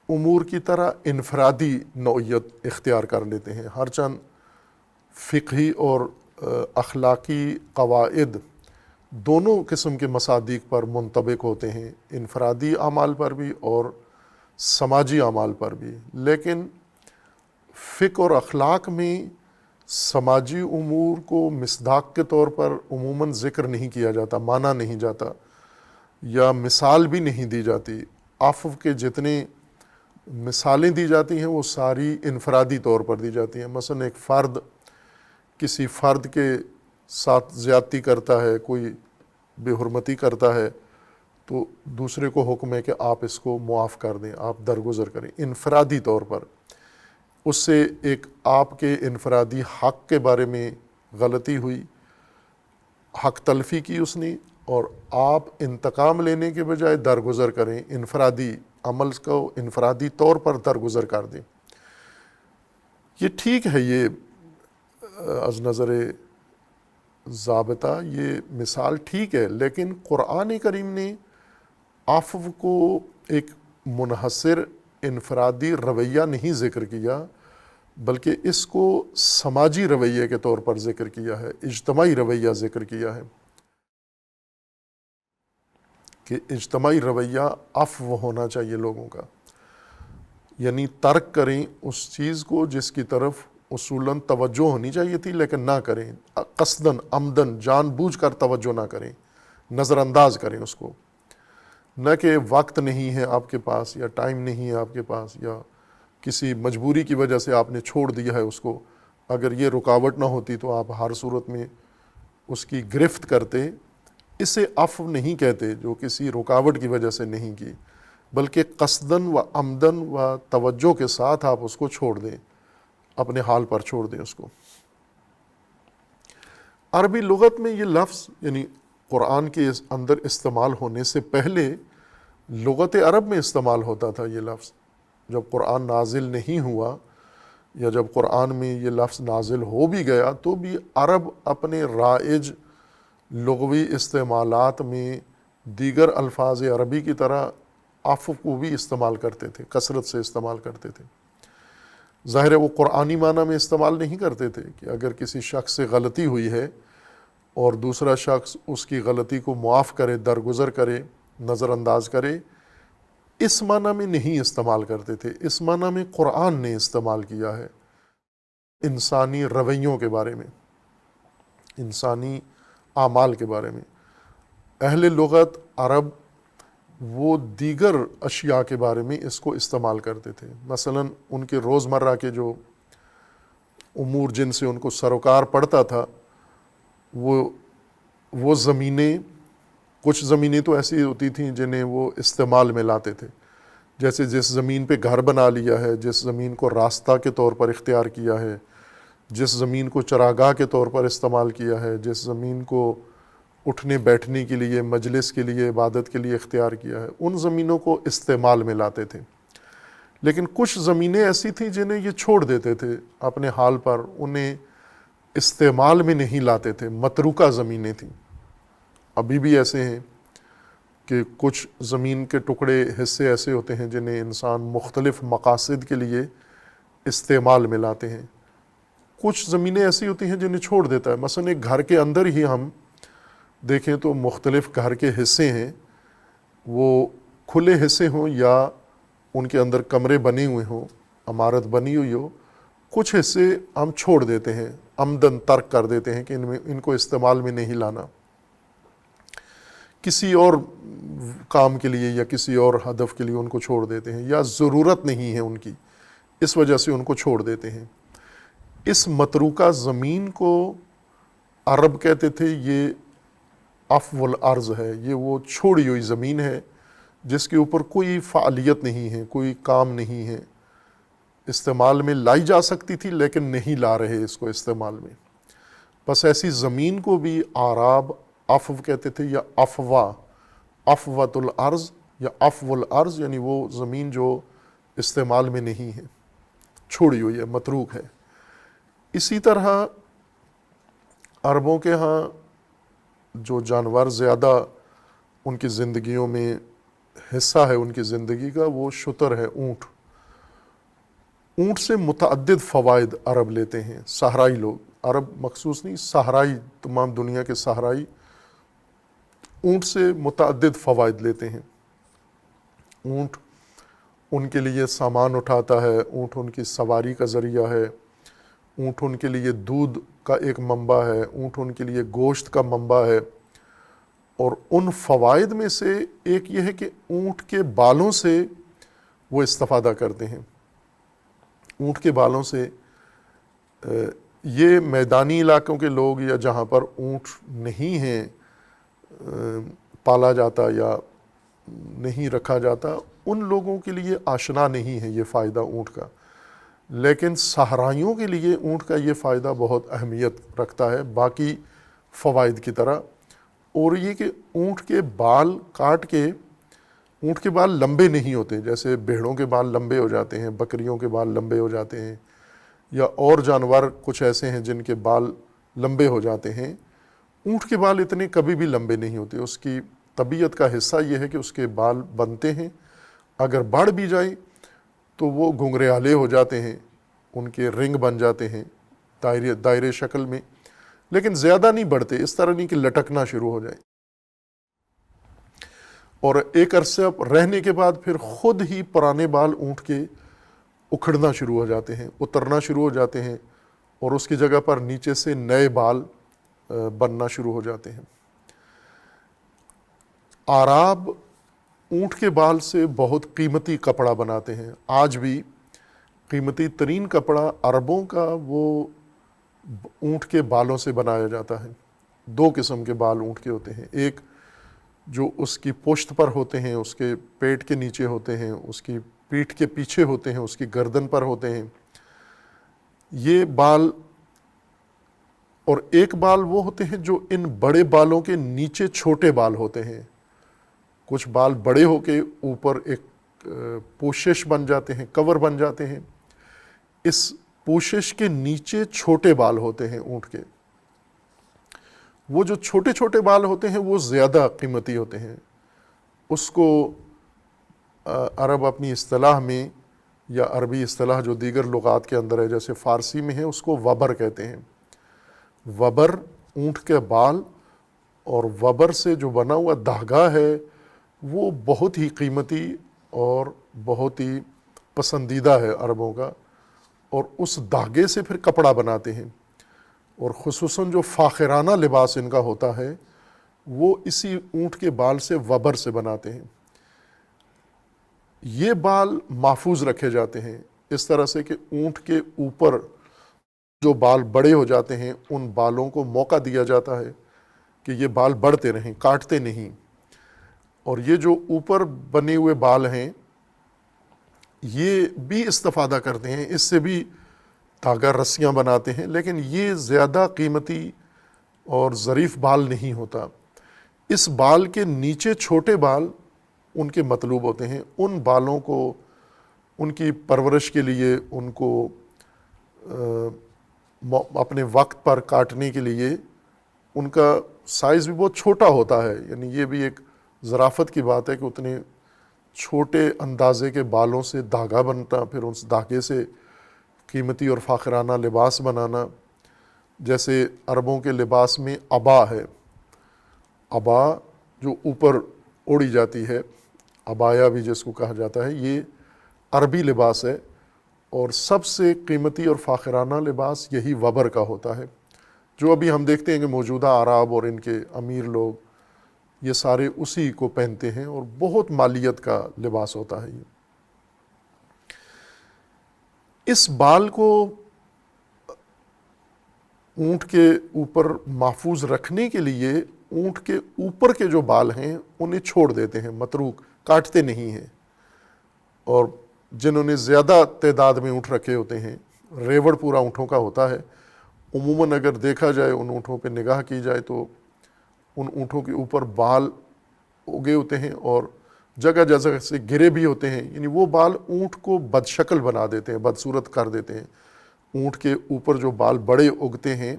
امور کی طرح انفرادی نوعیت اختیار کر لیتے ہیں۔ ہر چند فقہی اور اخلاقی قواعد دونوں قسم کے مصادیق پر منطبق ہوتے ہیں، انفرادی اعمال پر بھی اور سماجی اعمال پر بھی، لیکن فقہ اور اخلاق میں سماجی امور کو مصداق کے طور پر عموماً ذکر نہیں کیا جاتا، مانا نہیں جاتا، یا مثال بھی نہیں دی جاتی۔ عفو کے جتنے مثالیں دی جاتی ہیں وہ ساری انفرادی طور پر دی جاتی ہیں۔ مثلا ایک فرد کسی فرد کے ساتھ زیادتی کرتا ہے، کوئی بے حرمتی کرتا ہے، تو دوسرے کو حکم ہے کہ آپ اس کو معاف کر دیں، آپ درگزر کریں انفرادی طور پر۔ اس سے ایک آپ کے انفرادی حق کے بارے میں غلطی ہوئی، حق تلفی کی اس نے، اور آپ انتقام لینے کے بجائے درگزر کریں، انفرادی عمل کو انفرادی طور پر درگزر کر دیں۔ یہ ٹھیک ہے، یہ از نظر ضابطہ یہ مثال ٹھیک ہے، لیکن قرآن کریم نے عفو کو ایک منحصر انفرادی رویہ نہیں ذکر کیا، بلکہ اس کو سماجی رویے کے طور پر ذکر کیا ہے، اجتماعی رویہ ذکر کیا ہے، کہ اجتماعی رویہ عفو ہونا چاہیے لوگوں کا، یعنی ترک کریں اس چیز کو جس کی طرف اصولاً توجہ ہونی چاہیے تھی لیکن نہ کریں، قصداً عمدن جان بوجھ کر توجہ نہ کریں، نظر انداز کریں اس کو، نہ کہ وقت نہیں ہے آپ کے پاس، یا ٹائم نہیں ہے آپ کے پاس، یا کسی مجبوری کی وجہ سے آپ نے چھوڑ دیا ہے اس کو۔ اگر یہ رکاوٹ نہ ہوتی تو آپ ہر صورت میں اس کی گرفت کرتے۔ اسے عفو نہیں کہتے جو کسی رکاوٹ کی وجہ سے نہیں کی، بلکہ قصداً و عمدن و توجہ کے ساتھ آپ اس کو چھوڑ دیں، اپنے حال پر چھوڑ دیں اس کو۔ عربی لغت میں یہ لفظ یعنی قرآن کے اندر استعمال ہونے سے پہلے لغت عرب میں استعمال ہوتا تھا یہ لفظ۔ جب قرآن نازل نہیں ہوا یا جب قرآن میں یہ لفظ نازل ہو بھی گیا تو بھی عرب اپنے رائج لغوی استعمالات میں دیگر الفاظ عربی کی طرح عفو کو بھی استعمال کرتے تھے، کثرت سے استعمال کرتے تھے۔ ظاہر ہے وہ قرآنی معنی میں استعمال نہیں کرتے تھے کہ اگر کسی شخص سے غلطی ہوئی ہے اور دوسرا شخص اس کی غلطی کو معاف کرے، درگزر کرے، نظر انداز کرے، اس معنی میں نہیں استعمال کرتے تھے۔ اس معنی میں قرآن نے استعمال کیا ہے، انسانی رویوں کے بارے میں، انسانی اعمال کے بارے میں۔ اہل لغت عرب وہ دیگر اشیاء کے بارے میں اس کو استعمال کرتے تھے، مثلا ان کے روزمرہ کے جو امور جن سے ان کو سروکار پڑتا تھا، وہ زمینیں، کچھ زمینیں تو ایسی ہوتی تھیں جنہیں وہ استعمال میں لاتے تھے، جیسے جس زمین پہ گھر بنا لیا ہے، جس زمین کو راستہ کے طور پر اختیار کیا ہے، جس زمین کو چراگاہ کے طور پر استعمال کیا ہے، جس زمین کو اٹھنے بیٹھنے کے لیے، مجلس کے لیے، عبادت کے لیے اختیار کیا ہے، ان زمینوں کو استعمال میں لاتے تھے۔ لیکن کچھ زمینیں ایسی تھیں جنہیں یہ چھوڑ دیتے تھے اپنے حال پر، انہیں استعمال میں نہیں لاتے تھے، متروکہ زمینیں تھیں۔ ابھی بھی ایسے ہیں کہ کچھ زمین کے ٹکڑے، حصے ایسے ہوتے ہیں جنہیں انسان مختلف مقاصد کے لیے استعمال میں لاتے ہیں۔ کچھ زمینیں ایسی ہوتی ہیں جنہیں چھوڑ دیتا ہے، مثلا ایک گھر کے اندر ہی ہم دیکھیں تو مختلف گھر کے حصے ہیں، وہ کھلے حصے ہوں یا ان کے اندر کمرے بنے ہوئے ہوں، عمارت بنی ہوئی ہو، کچھ حصے ہم چھوڑ دیتے ہیں، عمدن ترک کر دیتے ہیں کہ ان کو استعمال میں نہیں لانا، کسی اور کام کے لیے یا کسی اور ہدف کے لیے ان کو چھوڑ دیتے ہیں، یا ضرورت نہیں ہے ان کی، اس وجہ سے ان کو چھوڑ دیتے ہیں۔ اس متروکہ زمین کو عرب کہتے تھے یہ افو الارض ہے، یہ وہ چھوڑی ہوئی زمین ہے جس کے اوپر کوئی فعالیت نہیں ہے، کوئی کام نہیں ہے، استعمال میں لائی جا سکتی تھی لیکن نہیں لا رہے اس کو استعمال میں۔ بس ایسی زمین کو بھی اعراب افو کہتے تھے، یا افوا، افوت الارض یا افو الارض، یعنی وہ زمین جو استعمال میں نہیں ہے، چھوڑی ہوئی ہے، متروک ہے۔ اسی طرح عربوں کے ہاں جو جانور زیادہ ان کی زندگیوں میں حصہ ہے ان کی زندگی کا، وہ شتر ہے، اونٹ۔ اونٹ سے متعدد فوائد عرب لیتے ہیں، صحرائی لوگ، عرب مخصوص نہیں، صحرائی، تمام دنیا کے صحرائی اونٹ سے متعدد فوائد لیتے ہیں۔ اونٹ ان کے لیے سامان اٹھاتا ہے، اونٹ ان کی سواری کا ذریعہ ہے، اونٹ ان کے لیے دودھ کا ایک منبع ہے، اونٹ ان کے لیے گوشت کا منبع ہے۔ اور ان فوائد میں سے ایک یہ ہے کہ اونٹ کے بالوں سے وہ استفادہ کرتے ہیں۔ اونٹ کے بالوں سے یہ میدانی علاقوں کے لوگ یا جہاں پر اونٹ نہیں ہیں پالا جاتا یا نہیں رکھا جاتا، ان لوگوں کے لیے آشنا نہیں ہے یہ فائدہ اونٹ کا، لیکن صحرائیوں کے لیے اونٹ کا یہ فائدہ بہت اہمیت رکھتا ہے باقی فوائد کی طرح۔ اور یہ کہ اونٹ کے بال کاٹ کے، اونٹ کے بال لمبے نہیں ہوتے، جیسے بھیڑوں کے بال لمبے ہو جاتے ہیں، بکریوں کے بال لمبے ہو جاتے ہیں، یا اور جانور کچھ ایسے ہیں جن کے بال لمبے ہو جاتے ہیں، اونٹ کے بال اتنے کبھی بھی لمبے نہیں ہوتے۔ اس کی طبیعت کا حصہ یہ ہے کہ اس کے بال بنتے ہیں، اگر بڑھ بھی جائیں تو وہ گھنگریالے ہو جاتے ہیں، ان کے رنگ بن جاتے ہیں دائرے شکل میں، لیکن زیادہ نہیں بڑھتے، اس طرح نہیں کہ لٹکنا شروع ہو جائے۔ اور ایک عرصہ رہنے کے بعد پھر خود ہی پرانے بال اونٹ کے اکھڑنا شروع ہو جاتے ہیں، اترنا شروع ہو جاتے ہیں، اور اس کی جگہ پر نیچے سے نئے بال بننا شروع ہو جاتے ہیں۔ اعراب اونٹ کے بال سے بہت قیمتی کپڑا بناتے ہیں۔ آج بھی قیمتی ترین کپڑا عربوں کا وہ اونٹ کے بالوں سے بنایا جاتا ہے۔ دو قسم کے بال اونٹ کے ہوتے ہیں، ایک جو اس کی پشت پر ہوتے ہیں، اس کے پیٹ کے نیچے ہوتے ہیں، اس کی پیٹھ کے پیچھے ہوتے ہیں، اس کی گردن پر ہوتے ہیں یہ بال، اور ایک بال وہ ہوتے ہیں جو ان بڑے بالوں کے نیچے چھوٹے بال ہوتے ہیں۔ کچھ بال بڑے ہو کے اوپر ایک پوشش بن جاتے ہیں، کور بن جاتے ہیں، اس پوشش کے نیچے چھوٹے بال ہوتے ہیں اونٹ کے۔ وہ جو چھوٹے چھوٹے بال ہوتے ہیں وہ زیادہ قیمتی ہوتے ہیں۔ اس کو عرب اپنی اصطلاح میں، یا عربی اصطلاح جو دیگر لغات کے اندر ہے جیسے فارسی میں ہے، اس کو وبر کہتے ہیں۔ وبر اونٹ کے بال، اور وبر سے جو بنا ہوا دھاگا ہے وہ بہت ہی قیمتی اور بہت ہی پسندیدہ ہے عربوں کا، اور اس دھاگے سے پھر کپڑا بناتے ہیں، اور خصوصاً جو فاخرانہ لباس ان کا ہوتا ہے وہ اسی اونٹ کے بال سے، وبر سے بناتے ہیں۔ یہ بال محفوظ رکھے جاتے ہیں اس طرح سے کہ اونٹ کے اوپر جو بال بڑے ہو جاتے ہیں ان بالوں کو موقع دیا جاتا ہے کہ یہ بال بڑھتے رہیں، کاٹتے نہیں۔ اور یہ جو اوپر بنے ہوئے بال ہیں یہ بھی استفادہ کرتے ہیں، اس سے بھی دھاگا رسیاں بناتے ہیں، لیکن یہ زیادہ قیمتی اور ظریف بال نہیں ہوتا۔ اس بال کے نیچے چھوٹے بال ان کے مطلوب ہوتے ہیں، ان بالوں کو ان کی پرورش کے لیے، ان کو اپنے وقت پر کاٹنے کے لیے، ان کا سائز بھی بہت چھوٹا ہوتا ہے، یعنی یہ بھی ایک ظرافت کی بات ہے کہ اتنے چھوٹے اندازے کے بالوں سے دھاگا بنتا، پھر اس دھاگے سے قیمتی اور فاخرانہ لباس بنانا۔ جیسے عربوں کے لباس میں عبا ہے، عبا جو اوپر اوڑھی جاتی ہے، عبایا بھی جس کو کہا جاتا ہے، یہ عربی لباس ہے، اور سب سے قیمتی اور فاخرانہ لباس یہی وبر کا ہوتا ہے، جو ابھی ہم دیکھتے ہیں کہ موجودہ عرب اور ان کے امیر لوگ یہ سارے اسی کو پہنتے ہیں، اور بہت مالیت کا لباس ہوتا ہے یہ۔ اس بال کو اونٹ کے اوپر محفوظ رکھنے کے لیے اونٹ کے اوپر کے جو بال ہیں انہیں چھوڑ دیتے ہیں، متروک، کاٹتے نہیں ہیں۔ اور جنہوں نے زیادہ تعداد میں اونٹ رکھے ہوتے ہیں، ریوڑ پورا اونٹوں کا ہوتا ہے، عموماً اگر دیکھا جائے ان اونٹوں پہ نگاہ کی جائے تو ان اونٹوں کے اوپر بال اگے ہوتے ہیں اور جگہ جگہ سے گرے بھی ہوتے ہیں، یعنی وہ بال اونٹ کو بد شکل بنا دیتے ہیں، بدصورت کر دیتے ہیں۔ اونٹ کے اوپر جو بال بڑے اگتے ہیں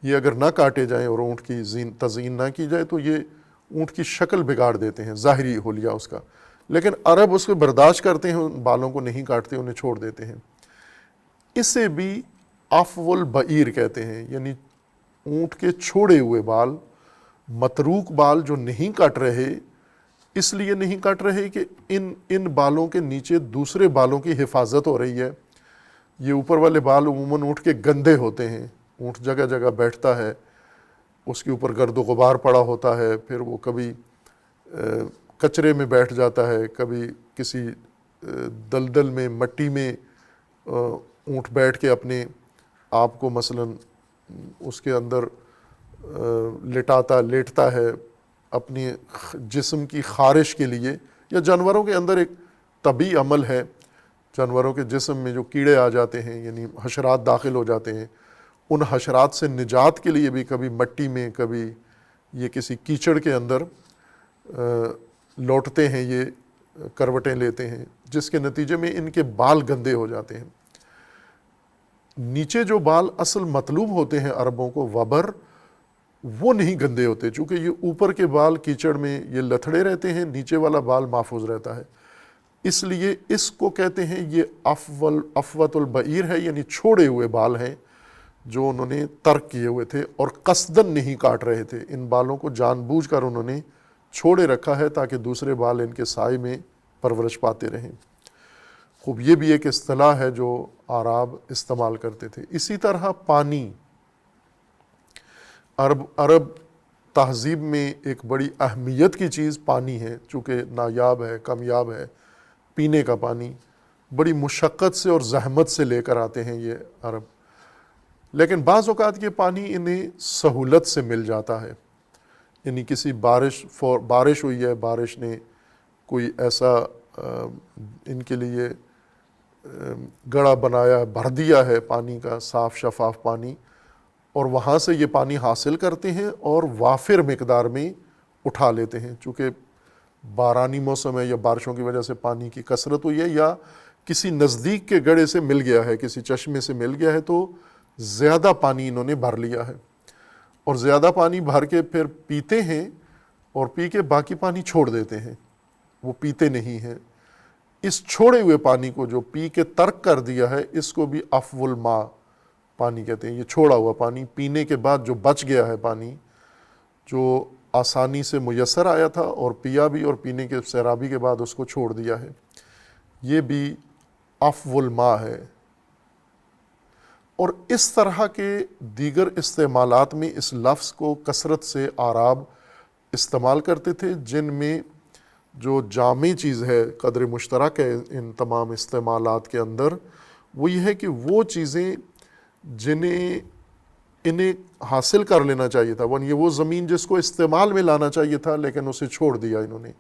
یہ اگر نہ کاٹے جائیں اور اونٹ کی تزئین نہ کی جائے تو یہ اونٹ کی شکل بگاڑ دیتے ہیں، ظاہری حلیہ اس کا۔ لیکن عرب اس کو برداشت کرتے ہیں، ان بالوں کو نہیں کاٹتے، انہیں چھوڑ دیتے ہیں۔ اسے بھی عفو البعیر کہتے ہیں، یعنی اونٹ کے چھوڑے ہوئے بال، متروک بال جو نہیں کٹ رہے، اس لیے نہیں کٹ رہے کہ ان بالوں کے نیچے دوسرے بالوں کی حفاظت ہو رہی ہے۔ یہ اوپر والے بال عموماً اونٹ کے گندے ہوتے ہیں، اونٹ جگہ جگہ بیٹھتا ہے، اس کے اوپر گرد و غبار پڑا ہوتا ہے، پھر وہ کبھی کچرے میں بیٹھ جاتا ہے، کبھی کسی دلدل میں، مٹی میں اونٹ بیٹھ کے اپنے آپ کو مثلاً اس کے اندر لیٹتا ہے اپنی جسم کی خارش کے لیے، یا جانوروں کے اندر ایک طبیعی عمل ہے، جانوروں کے جسم میں جو کیڑے آ جاتے ہیں، یعنی حشرات داخل ہو جاتے ہیں، ان حشرات سے نجات کے لیے بھی کبھی مٹی میں، کبھی یہ کسی کیچڑ کے اندر لوٹتے ہیں، یہ کروٹیں لیتے ہیں، جس کے نتیجے میں ان کے بال گندے ہو جاتے ہیں۔ نیچے جو بال اصل مطلوب ہوتے ہیں عربوں کو، وبر، وہ نہیں گندے ہوتے، چونکہ یہ اوپر کے بال کیچڑ میں یہ لتھڑے رہتے ہیں، نیچے والا بال محفوظ رہتا ہے، اس لیے اس کو کہتے ہیں یہ عفوۃ البعیر ہے، یعنی چھوڑے ہوئے بال ہیں جو انہوں نے ترک کیے ہوئے تھے اور قصدن نہیں کاٹ رہے تھے، ان بالوں کو جان بوجھ کر انہوں نے چھوڑے رکھا ہے تاکہ دوسرے بال ان کے سائے میں پرورش پاتے رہیں۔ خوب، یہ بھی ایک اصطلاح ہے جو اعراب استعمال کرتے تھے۔ اسی طرح پانی، عرب تہذیب میں ایک بڑی اہمیت کی چیز پانی ہے، چونکہ نایاب ہے، کمیاب ہے، پینے کا پانی بڑی مشقت سے اور زحمت سے لے کر آتے ہیں یہ عرب، لیکن بعض اوقات یہ پانی انہیں سہولت سے مل جاتا ہے، یعنی کسی بارش ہوئی ہے، بارش نے کوئی ایسا ان کے لیے گڑھا بنایا، بھر دیا ہے پانی کا، صاف شفاف پانی، اور وہاں سے یہ پانی حاصل کرتے ہیں اور وافر مقدار میں اٹھا لیتے ہیں، چونکہ بارانی موسم ہے یا بارشوں کی وجہ سے پانی کی کثرت ہوئی ہے، یا کسی نزدیک کے گڑھے سے مل گیا ہے، کسی چشمے سے مل گیا ہے، تو زیادہ پانی انہوں نے بھر لیا ہے، اور زیادہ پانی بھر کے پھر پیتے ہیں، اور پی کے باقی پانی چھوڑ دیتے ہیں، وہ پیتے نہیں ہیں۔ اس چھوڑے ہوئے پانی کو جو پی کے ترک کر دیا ہے، اس کو بھی عفو الماء پانی کہتے ہیں۔ یہ چھوڑا ہوا پانی، پینے کے بعد جو بچ گیا ہے پانی، جو آسانی سے میسر آیا تھا اور پیا بھی، اور پینے کے سیرابی کے بعد اس کو چھوڑ دیا ہے، یہ بھی عفو الماء ہے۔ اور اس طرح کے دیگر استعمالات میں اس لفظ کو کثرت سے اعراب استعمال کرتے تھے، جن میں جو جامع چیز ہے، قدر مشترک ہے ان تمام استعمالات کے اندر، وہ یہ ہے کہ وہ چیزیں انہیں حاصل کر لینا چاہیے تھا، یہ وہ زمین جس کو استعمال میں لانا چاہیے تھا لیکن اسے چھوڑ دیا انہوں نے،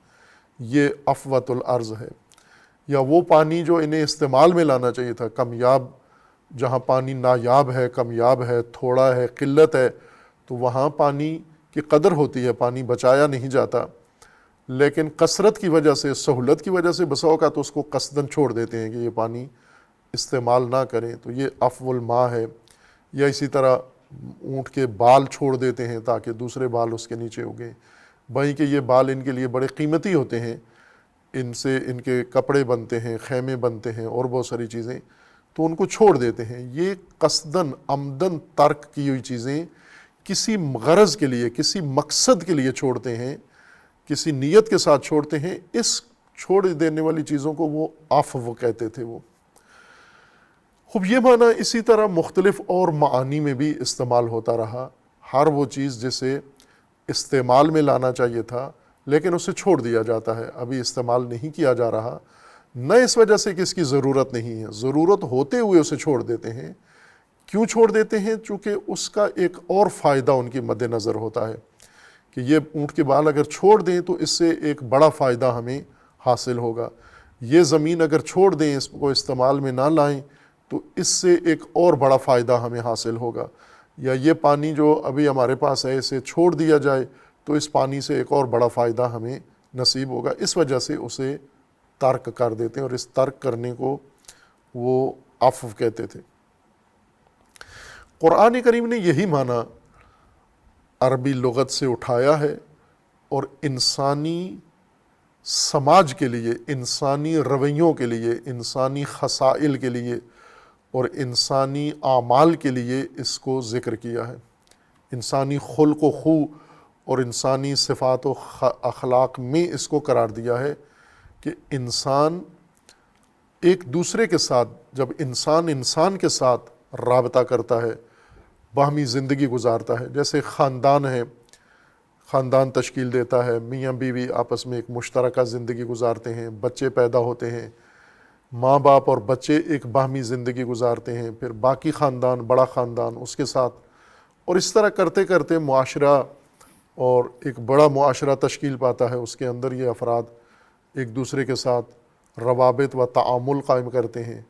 یہ عفوۃ الارض ہے۔ یا وہ پانی جو انہیں استعمال میں لانا چاہیے تھا، کمیاب، جہاں پانی نایاب ہے، کمیاب ہے، تھوڑا ہے، قلت ہے، تو وہاں پانی کی قدر ہوتی ہے، پانی بچایا نہیں جاتا، لیکن کثرت کی وجہ سے، سہولت کی وجہ سے بسا اوقات تو اس کو قصداً چھوڑ دیتے ہیں کہ یہ پانی استعمال نہ کریں، تو یہ عفو الماء ہے۔ یا اسی طرح اونٹ کے بال چھوڑ دیتے ہیں تاکہ دوسرے بال اس کے نیچے اگیں، بھائی کہ یہ بال ان کے لیے بڑے قیمتی ہوتے ہیں، ان سے ان کے کپڑے بنتے ہیں، خیمے بنتے ہیں، اور بہت ساری چیزیں، تو ان کو چھوڑ دیتے ہیں۔ یہ قصداً عمدن ترک کی ہوئی چیزیں کسی غرض کے لیے، کسی مقصد کے لیے چھوڑتے ہیں، کسی نیت کے ساتھ چھوڑتے ہیں، اس چھوڑ دینے والی چیزوں کو وہ عفو کہتے تھے وہ۔ خوب، یہ معنی اسی طرح مختلف اور معانی میں بھی استعمال ہوتا رہا، ہر وہ چیز جسے استعمال میں لانا چاہیے تھا لیکن اسے چھوڑ دیا جاتا ہے، ابھی استعمال نہیں کیا جا رہا، نہ اس وجہ سے کہ اس کی ضرورت نہیں ہے، ضرورت ہوتے ہوئے اسے چھوڑ دیتے ہیں، کیوں چھوڑ دیتے ہیں؟ چونکہ اس کا ایک اور فائدہ ان کے مد نظر ہوتا ہے کہ یہ اونٹ کے بال اگر چھوڑ دیں تو اس سے ایک بڑا فائدہ ہمیں حاصل ہوگا، یہ زمین اگر چھوڑ دیں، اس کو استعمال میں نہ لائیں تو اس سے ایک اور بڑا فائدہ ہمیں حاصل ہوگا، یا یہ پانی جو ابھی ہمارے پاس ہے اسے چھوڑ دیا جائے تو اس پانی سے ایک اور بڑا فائدہ ہمیں نصیب ہوگا۔ اس وجہ سے اسے ترک کر دیتے ہیں، اور اس ترک کرنے کو وہ عفو کہتے تھے۔ قرآن کریم نے یہی معنی عربی لغت سے اٹھایا ہے اور انسانی سماج کے لیے، انسانی رویوں کے لیے، انسانی خصائل کے لیے اور انسانی اعمال کے لیے اس کو ذکر کیا ہے۔ انسانی خلق و خو اور انسانی صفات و اخلاق میں اس کو قرار دیا ہے کہ انسان ایک دوسرے کے ساتھ، جب انسان انسان کے ساتھ رابطہ کرتا ہے، باہمی زندگی گزارتا ہے، جیسے خاندان ہے، خاندان تشکیل دیتا ہے، میاں بیوی آپس میں ایک مشترکہ زندگی گزارتے ہیں، بچے پیدا ہوتے ہیں، ماں باپ اور بچے ایک باہمی زندگی گزارتے ہیں، پھر باقی خاندان، بڑا خاندان اس کے ساتھ، اور اس طرح کرتے کرتے معاشرہ اور ایک بڑا معاشرہ تشکیل پاتا ہے۔ اس کے اندر یہ افراد ایک دوسرے کے ساتھ روابط و تعامل قائم کرتے ہیں۔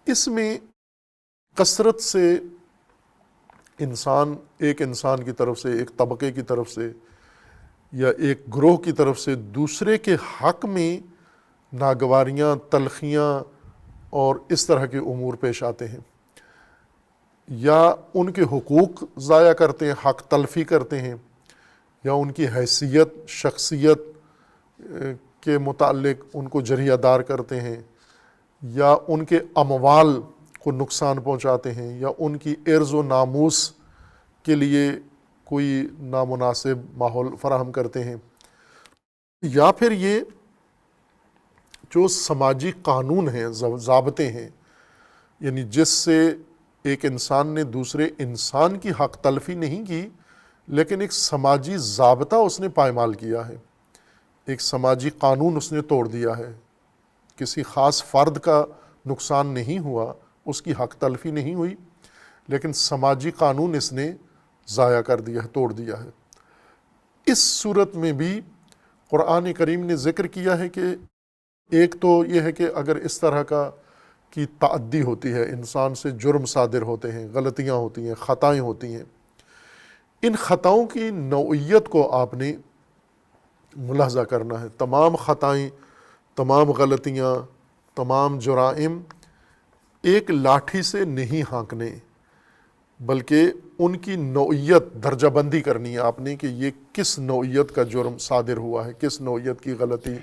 اس میں کثرت سے انسان ایک انسان کی طرف سے، ایک طبقے کی طرف سے یا ایک گروہ کی طرف سے دوسرے کے حق میں ناگواریاں، تلخیاں اور اس طرح کے امور پیش آتے ہیں، یا ان کے حقوق ضائع کرتے ہیں، حق تلفی کرتے ہیں، یا ان کی حیثیت، شخصیت کے متعلق ان کو جریحہ دار کرتے ہیں، یا ان کے اموال کو نقصان پہنچاتے ہیں، یا ان کی عرض و ناموس کے لیے کوئی نامناسب ماحول فراہم کرتے ہیں، یا پھر یہ جو سماجی قانون ہیں، ضابطے ہیں، یعنی جس سے ایک انسان نے دوسرے انسان کی حق تلفی نہیں کی لیکن ایک سماجی ضابطہ اس نے پائمال کیا ہے، ایک سماجی قانون اس نے توڑ دیا ہے، کسی خاص فرد کا نقصان نہیں ہوا، اس کی حق تلفی نہیں ہوئی، لیکن سماجی قانون اس نے ضائع کر دیا ہے، توڑ دیا ہے۔ اس صورت میں بھی قرآن کریم نے ذکر کیا ہے کہ ایک تو یہ ہے کہ اگر اس طرح کی تعدی ہوتی ہے، انسان سے جرم صادر ہوتے ہیں، غلطیاں ہوتی ہیں، خطائیں ہوتی ہیں، ان خطاؤں کی نوعیت کو آپ نے ملاحظہ کرنا ہے۔ تمام خطائیں، تمام غلطیاں، تمام جرائم ایک لاٹھی سے نہیں ہانکنے، بلکہ ان کی نوعیت درجہ بندی کرنی ہے آپ نے کہ یہ کس نوعیت کا جرم صادر ہوا ہے، کس نوعیت کی غلطی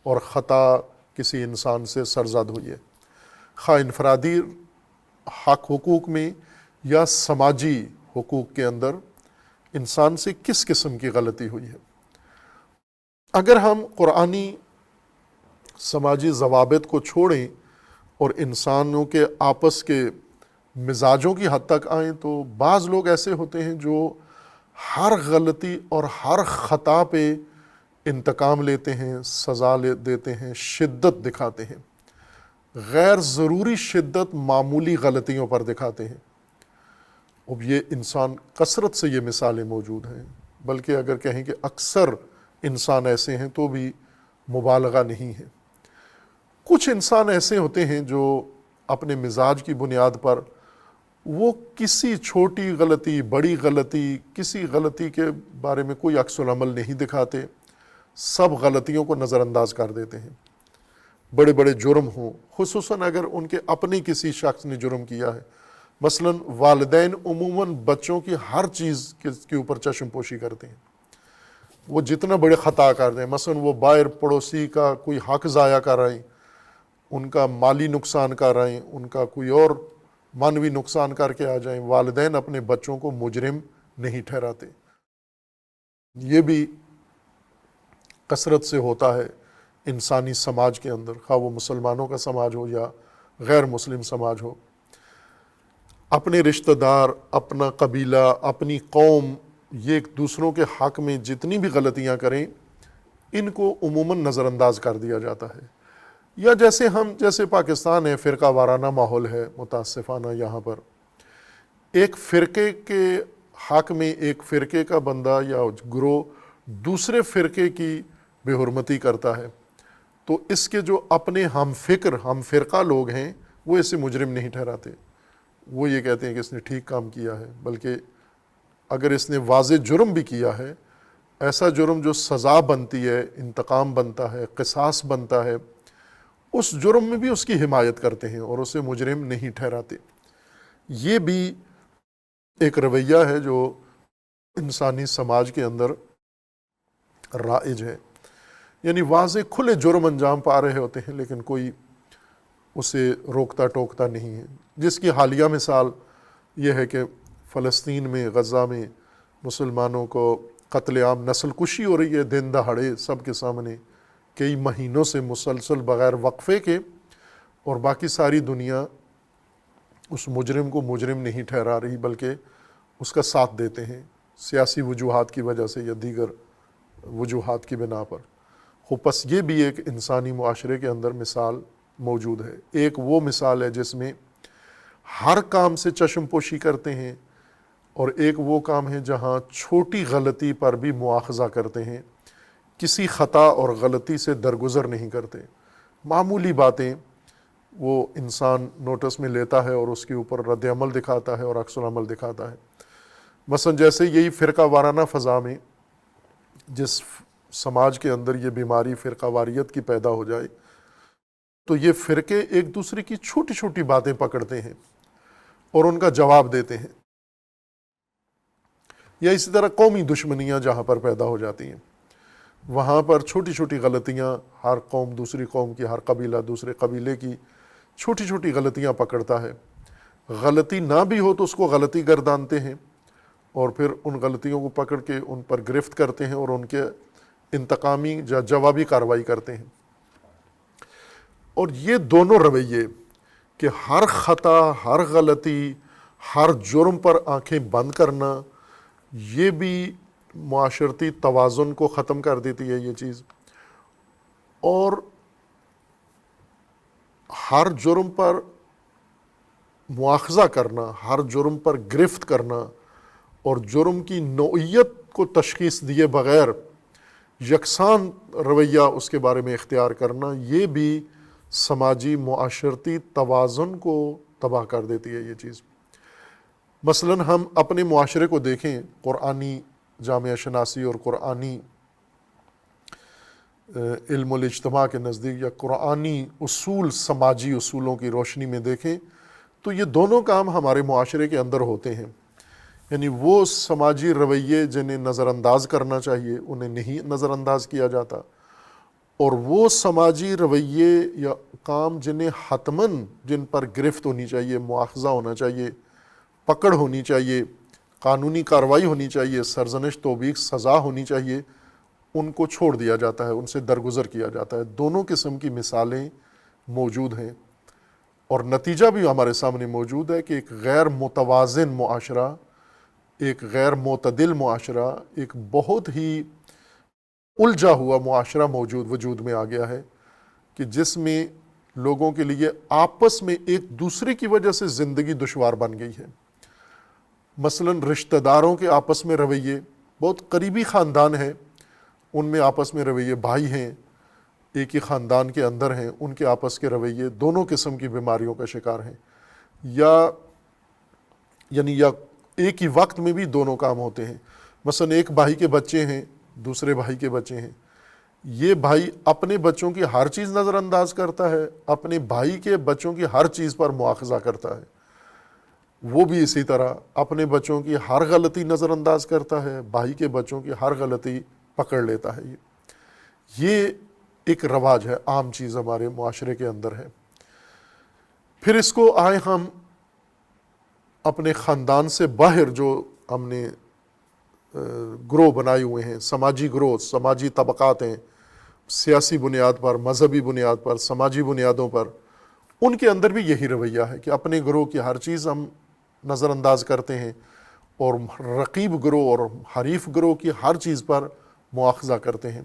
اور خطا کسی انسان سے سرزد ہوئی ہے، خواہ انفرادی حق حقوق میں یا سماجی حقوق کے اندر انسان سے کس قسم کی غلطی ہوئی ہے۔ اگر ہم قرآنی سماجی ضوابط کو چھوڑیں اور انسانوں کے آپس کے مزاجوں کی حد تک آئیں تو بعض لوگ ایسے ہوتے ہیں جو ہر غلطی اور ہر خطا پہ انتقام لیتے ہیں، سزا دیتے ہیں، شدت دکھاتے ہیں، غیر ضروری شدت معمولی غلطیوں پر دکھاتے ہیں۔ اب یہ انسان کثرت سے یہ مثالیں موجود ہیں، بلکہ اگر کہیں کہ اکثر انسان ایسے ہیں تو بھی مبالغہ نہیں ہے۔ کچھ انسان ایسے ہوتے ہیں جو اپنے مزاج کی بنیاد پر وہ کسی چھوٹی غلطی، بڑی غلطی، کسی غلطی کے بارے میں کوئی عکس العمل نہیں دکھاتے، سب غلطیوں کو نظر انداز کر دیتے ہیں، بڑے بڑے جرم ہوں، خصوصاً اگر ان کے اپنے کسی شخص نے جرم کیا ہے۔ مثلا والدین عموماً بچوں کی ہر چیز کے اوپر چشم پوشی کرتے ہیں، وہ جتنا بڑے خطا کر دیں، مثلا وہ باہر پڑوسی کا کوئی حق ضائع کر رہے ہیں، ان کا مالی نقصان کر رہے ہیں، ان کا کوئی اور معنوی نقصان کر کے آ جائیں، والدین اپنے بچوں کو مجرم نہیں ٹھہراتے۔ یہ بھی کثرت سے ہوتا ہے انسانی سماج کے اندر، خواہ وہ مسلمانوں کا سماج ہو یا غیر مسلم سماج ہو۔ اپنے رشتہ دار، اپنا قبیلہ، اپنی قوم، یہ ایک دوسروں کے حق میں جتنی بھی غلطیاں کریں ان کو عموماً نظر انداز کر دیا جاتا ہے۔ یا جیسے پاکستان ہے، فرقہ وارانہ ماحول ہے متاسفانہ یہاں پر، ایک فرقے کے حق میں ایک فرقے کا بندہ یا گروہ دوسرے فرقے کی بے حرمتی کرتا ہے تو اس کے جو اپنے ہم فکر ہم فرقہ لوگ ہیں وہ اسے مجرم نہیں ٹھہراتے، وہ یہ کہتے ہیں کہ اس نے ٹھیک کام کیا ہے، بلکہ اگر اس نے واضح جرم بھی کیا ہے، ایسا جرم جو سزا بنتی ہے، انتقام بنتا ہے، قصاص بنتا ہے، اس جرم میں بھی اس کی حمایت کرتے ہیں اور اسے مجرم نہیں ٹھہراتے۔ یہ بھی ایک رویہ ہے جو انسانی سماج کے اندر رائج ہے، یعنی واضح کھلے جرم انجام پا رہے ہوتے ہیں لیکن کوئی اسے روکتا ٹوکتا نہیں ہے، جس کی حالیہ مثال یہ ہے کہ فلسطین میں غزہ میں مسلمانوں کو قتل عام نسل کشی ہو رہی ہے دن دہاڑے سب کے سامنے، کئی مہینوں سے مسلسل بغیر وقفے کے، اور باقی ساری دنیا اس مجرم کو مجرم نہیں ٹھہرا رہی بلکہ اس کا ساتھ دیتے ہیں سیاسی وجوہات کی وجہ سے یا دیگر وجوہات کی بنا پر۔ پس یہ بھی ایک انسانی معاشرے کے اندر مثال موجود ہے۔ ایک وہ مثال ہے جس میں ہر کام سے چشم پوشی کرتے ہیں، اور ایک وہ کام ہے جہاں چھوٹی غلطی پر بھی مواخذہ کرتے ہیں، کسی خطا اور غلطی سے درگزر نہیں کرتے، معمولی باتیں وہ انسان نوٹس میں لیتا ہے اور اس کے اوپر رد عمل دکھاتا ہے اور عکس العمل دکھاتا ہے۔ مثلا جیسے یہی فرقہ وارانہ فضا میں جس سماج کے اندر یہ بیماری فرقہ واریت کی پیدا ہو جائے تو یہ فرقے ایک دوسرے کی چھوٹی چھوٹی باتیں پکڑتے ہیں اور ان کا جواب دیتے ہیں، یا اسی طرح قومی دشمنیاں جہاں پر پیدا ہو جاتی ہیں وہاں پر چھوٹی چھوٹی غلطیاں، ہر قوم دوسری قوم کی، ہر قبیلہ دوسرے قبیلے کی چھوٹی چھوٹی غلطیاں پکڑتا ہے، غلطی نہ بھی ہو تو اس کو غلطی گردانتے ہیں اور پھر ان غلطیوں کو پکڑ کے ان پر گرفت کرتے ہیں اور ان کے انتقامی یا جوابی کارروائی کرتے ہیں۔ اور یہ دونوں رویے کہ ہر خطا، ہر غلطی، ہر جرم پر آنکھیں بند کرنا، یہ بھی معاشرتی توازن کو ختم کر دیتی ہے یہ چیز، اور ہر جرم پر مواخذہ کرنا، ہر جرم پر گرفت کرنا اور جرم کی نوعیت کو تشخیص دیے بغیر یکساں رویہ اس کے بارے میں اختیار کرنا، یہ بھی سماجی معاشرتی توازن کو تباہ کر دیتی ہے یہ چیز۔ مثلا ہم اپنے معاشرے کو دیکھیں، قرآنی جامعہ شناسی اور قرآنی علم الاجتماع کے نزدیک یا قرآنی اصول، سماجی اصولوں کی روشنی میں دیکھیں تو یہ دونوں کام ہمارے معاشرے کے اندر ہوتے ہیں، یعنی وہ سماجی رویے جنہیں نظر انداز کرنا چاہیے انہیں نہیں نظر انداز کیا جاتا، اور وہ سماجی رویے یا کام جنہیں حتماً جن پر گرفت ہونی چاہیے، مواخذہ ہونا چاہیے، پکڑ ہونی چاہیے، قانونی کارروائی ہونی چاہیے، سرزنش توبیخ سزا ہونی چاہیے، ان کو چھوڑ دیا جاتا ہے، ان سے درگزر کیا جاتا ہے۔ دونوں قسم کی مثالیں موجود ہیں، اور نتیجہ بھی ہمارے سامنے موجود ہے کہ ایک غیر متوازن معاشرہ، ایک غیر معتدل معاشرہ، ایک بہت ہی الجھا ہوا معاشرہ وجود میں آ گیا ہے کہ جس میں لوگوں کے لیے آپس میں ایک دوسرے کی وجہ سے زندگی دشوار بن گئی ہے۔ مثلا رشتہ داروں کے آپس میں رویے، بہت قریبی خاندان ہیں ان میں آپس میں رویے، بھائی ہیں ایک ہی خاندان کے اندر ہیں، ان کے آپس کے رویے دونوں قسم کی بیماریوں کا شکار ہیں، یا ایک ہی وقت میں بھی دونوں کام ہوتے ہیں۔ مثلا ایک بھائی کے بچے ہیں، دوسرے بھائی کے بچے ہیں، یہ بھائی اپنے بچوں کی ہر چیز نظر انداز کرتا ہے، اپنے بھائی کے بچوں کی ہر چیز پر مواخذہ کرتا ہے، وہ بھی اسی طرح اپنے بچوں کی ہر غلطی نظر انداز کرتا ہے، بھائی کے بچوں کی ہر غلطی پکڑ لیتا ہے۔ یہ ایک رواج ہے، عام چیز ہمارے معاشرے کے اندر ہے۔ پھر اس کو آئے ہم اپنے خاندان سے باہر جو ہم نے گروہ بنائے ہوئے ہیں، سماجی گروہ، سماجی طبقات ہیں، سیاسی بنیاد پر، مذہبی بنیاد پر، سماجی بنیادوں پر، ان کے اندر بھی یہی رویہ ہے کہ اپنے گروہ کی ہر چیز ہم نظر انداز کرتے ہیں اور رقیب گروہ اور حریف گروہ کی ہر چیز پر مواخذہ کرتے ہیں۔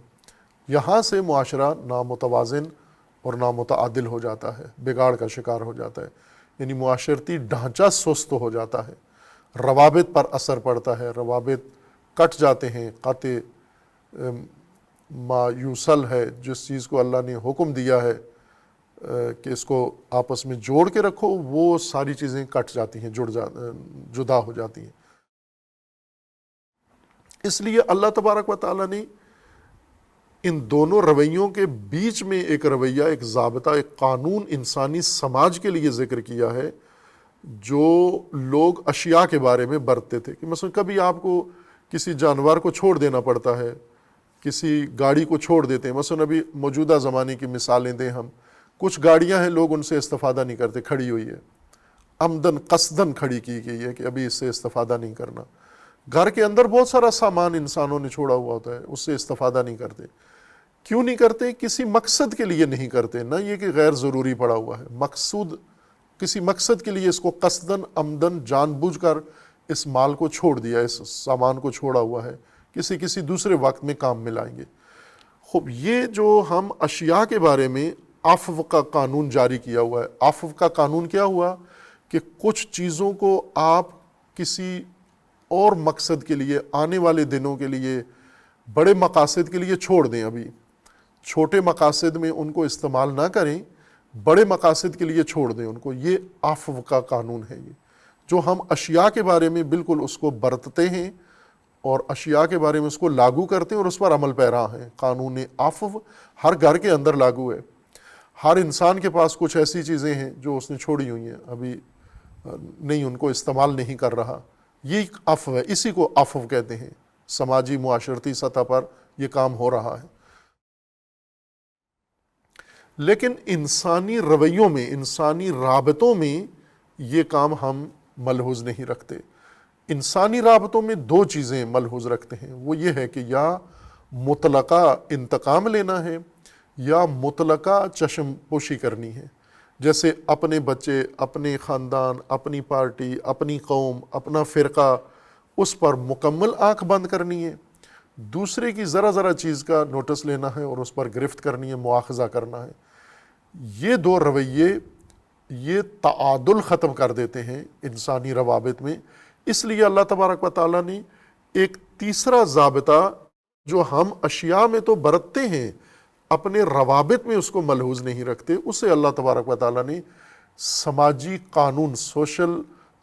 یہاں سے معاشرہ نامتوازن اور نامتعادل ہو جاتا ہے، بگاڑ کا شکار ہو جاتا ہے، یعنی معاشرتی ڈھانچہ سست ہو جاتا ہے۔ روابط پر اثر پڑتا ہے، روابط کٹ جاتے ہیں، قطع ما یوصل ہے، جس چیز کو اللہ نے حکم دیا ہے کہ اس کو آپس میں جوڑ کے رکھو، وہ ساری چیزیں کٹ جاتی ہیں، جدا ہو جاتی ہیں۔ اس لیے اللہ تبارک و تعالیٰ نے ان دونوں رویوں کے بیچ میں ایک رویہ، ایک ضابطہ، ایک قانون انسانی سماج کے لیے ذکر کیا ہے، جو لوگ اشیاء کے بارے میں برتتے تھے کہ مثلا کبھی آپ کو کسی جانور کو چھوڑ دینا پڑتا ہے، کسی گاڑی کو چھوڑ دیتے ہیں۔ مثلا ابھی موجودہ زمانے کی مثالیں دیں ہم، کچھ گاڑیاں ہیں لوگ ان سے استفادہ نہیں کرتے، کھڑی ہوئی ہے، عمدن قصدن کھڑی کی گئی ہے کہ ابھی اس سے استفادہ نہیں کرنا۔ گھر کے اندر بہت سارا سامان انسانوں نے چھوڑا ہوا ہوتا ہے، اس سے استفادہ نہیں کرتے۔ کیوں نہیں کرتے؟ کسی مقصد کے لیے نہیں کرتے، نہ یہ کہ غیر ضروری پڑا ہوا ہے، مقصود کسی مقصد کے لیے اس کو قصدن عمدن جان بوجھ کر اس مال کو چھوڑ دیا، اس سامان کو چھوڑا ہوا ہے، کسی دوسرے وقت میں کام میں لائیں گے۔ خوب، یہ جو ہم اشیاء کے بارے میں عفو کا قانون جاری کیا ہوا ہے، عفو کا قانون کیا ہوا کہ کچھ چیزوں کو آپ کسی اور مقصد کے لیے، آنے والے دنوں کے لیے، بڑے مقاصد کے لیے چھوڑ دیں، ابھی چھوٹے مقاصد میں ان کو استعمال نہ کریں، بڑے مقاصد کے لیے چھوڑ دیں ان کو۔ یہ عفو کا قانون ہے، یہ جو ہم اشیاء کے بارے میں بالکل اس کو برتتے ہیں اور اشیاء کے بارے میں اس کو لاگو کرتے ہیں اور اس پر عمل پیرا ہیں۔ قانون عفو ہر گھر کے اندر لاگو ہے۔ ہر انسان کے پاس کچھ ایسی چیزیں ہیں جو اس نے چھوڑی ہوئی ہیں، ابھی نہیں، ان کو استعمال نہیں کر رہا، یہ عفو ہے، اسی کو عفو کہتے ہیں۔ سماجی معاشرتی سطح پر یہ کام ہو رہا ہے، لیکن انسانی رویوں میں، انسانی رابطوں میں یہ کام ہم ملحوظ نہیں رکھتے۔ انسانی رابطوں میں دو چیزیں ملحوظ رکھتے ہیں، وہ یہ ہے کہ یا مطلقہ انتقام لینا ہے یا مطلقہ چشم پوشی کرنی ہے۔ جیسے اپنے بچے، اپنے خاندان، اپنی پارٹی، اپنی قوم، اپنا فرقہ، اس پر مکمل آنکھ بند کرنی ہے، دوسرے کی ذرا چیز کا نوٹس لینا ہے اور اس پر گرفت کرنی ہے، مواخذہ کرنا ہے۔ یہ دو رویے یہ تعادل ختم کر دیتے ہیں انسانی روابط میں۔ اس لیے اللہ تبارک و تعالیٰ نے ایک تیسرا ضابطہ جو ہم اشیاء میں تو برتتے ہیں، اپنے روابط میں اس کو ملحوظ نہیں رکھتے، اسے اللہ تبارک و تعالیٰ نے سماجی قانون، سوشل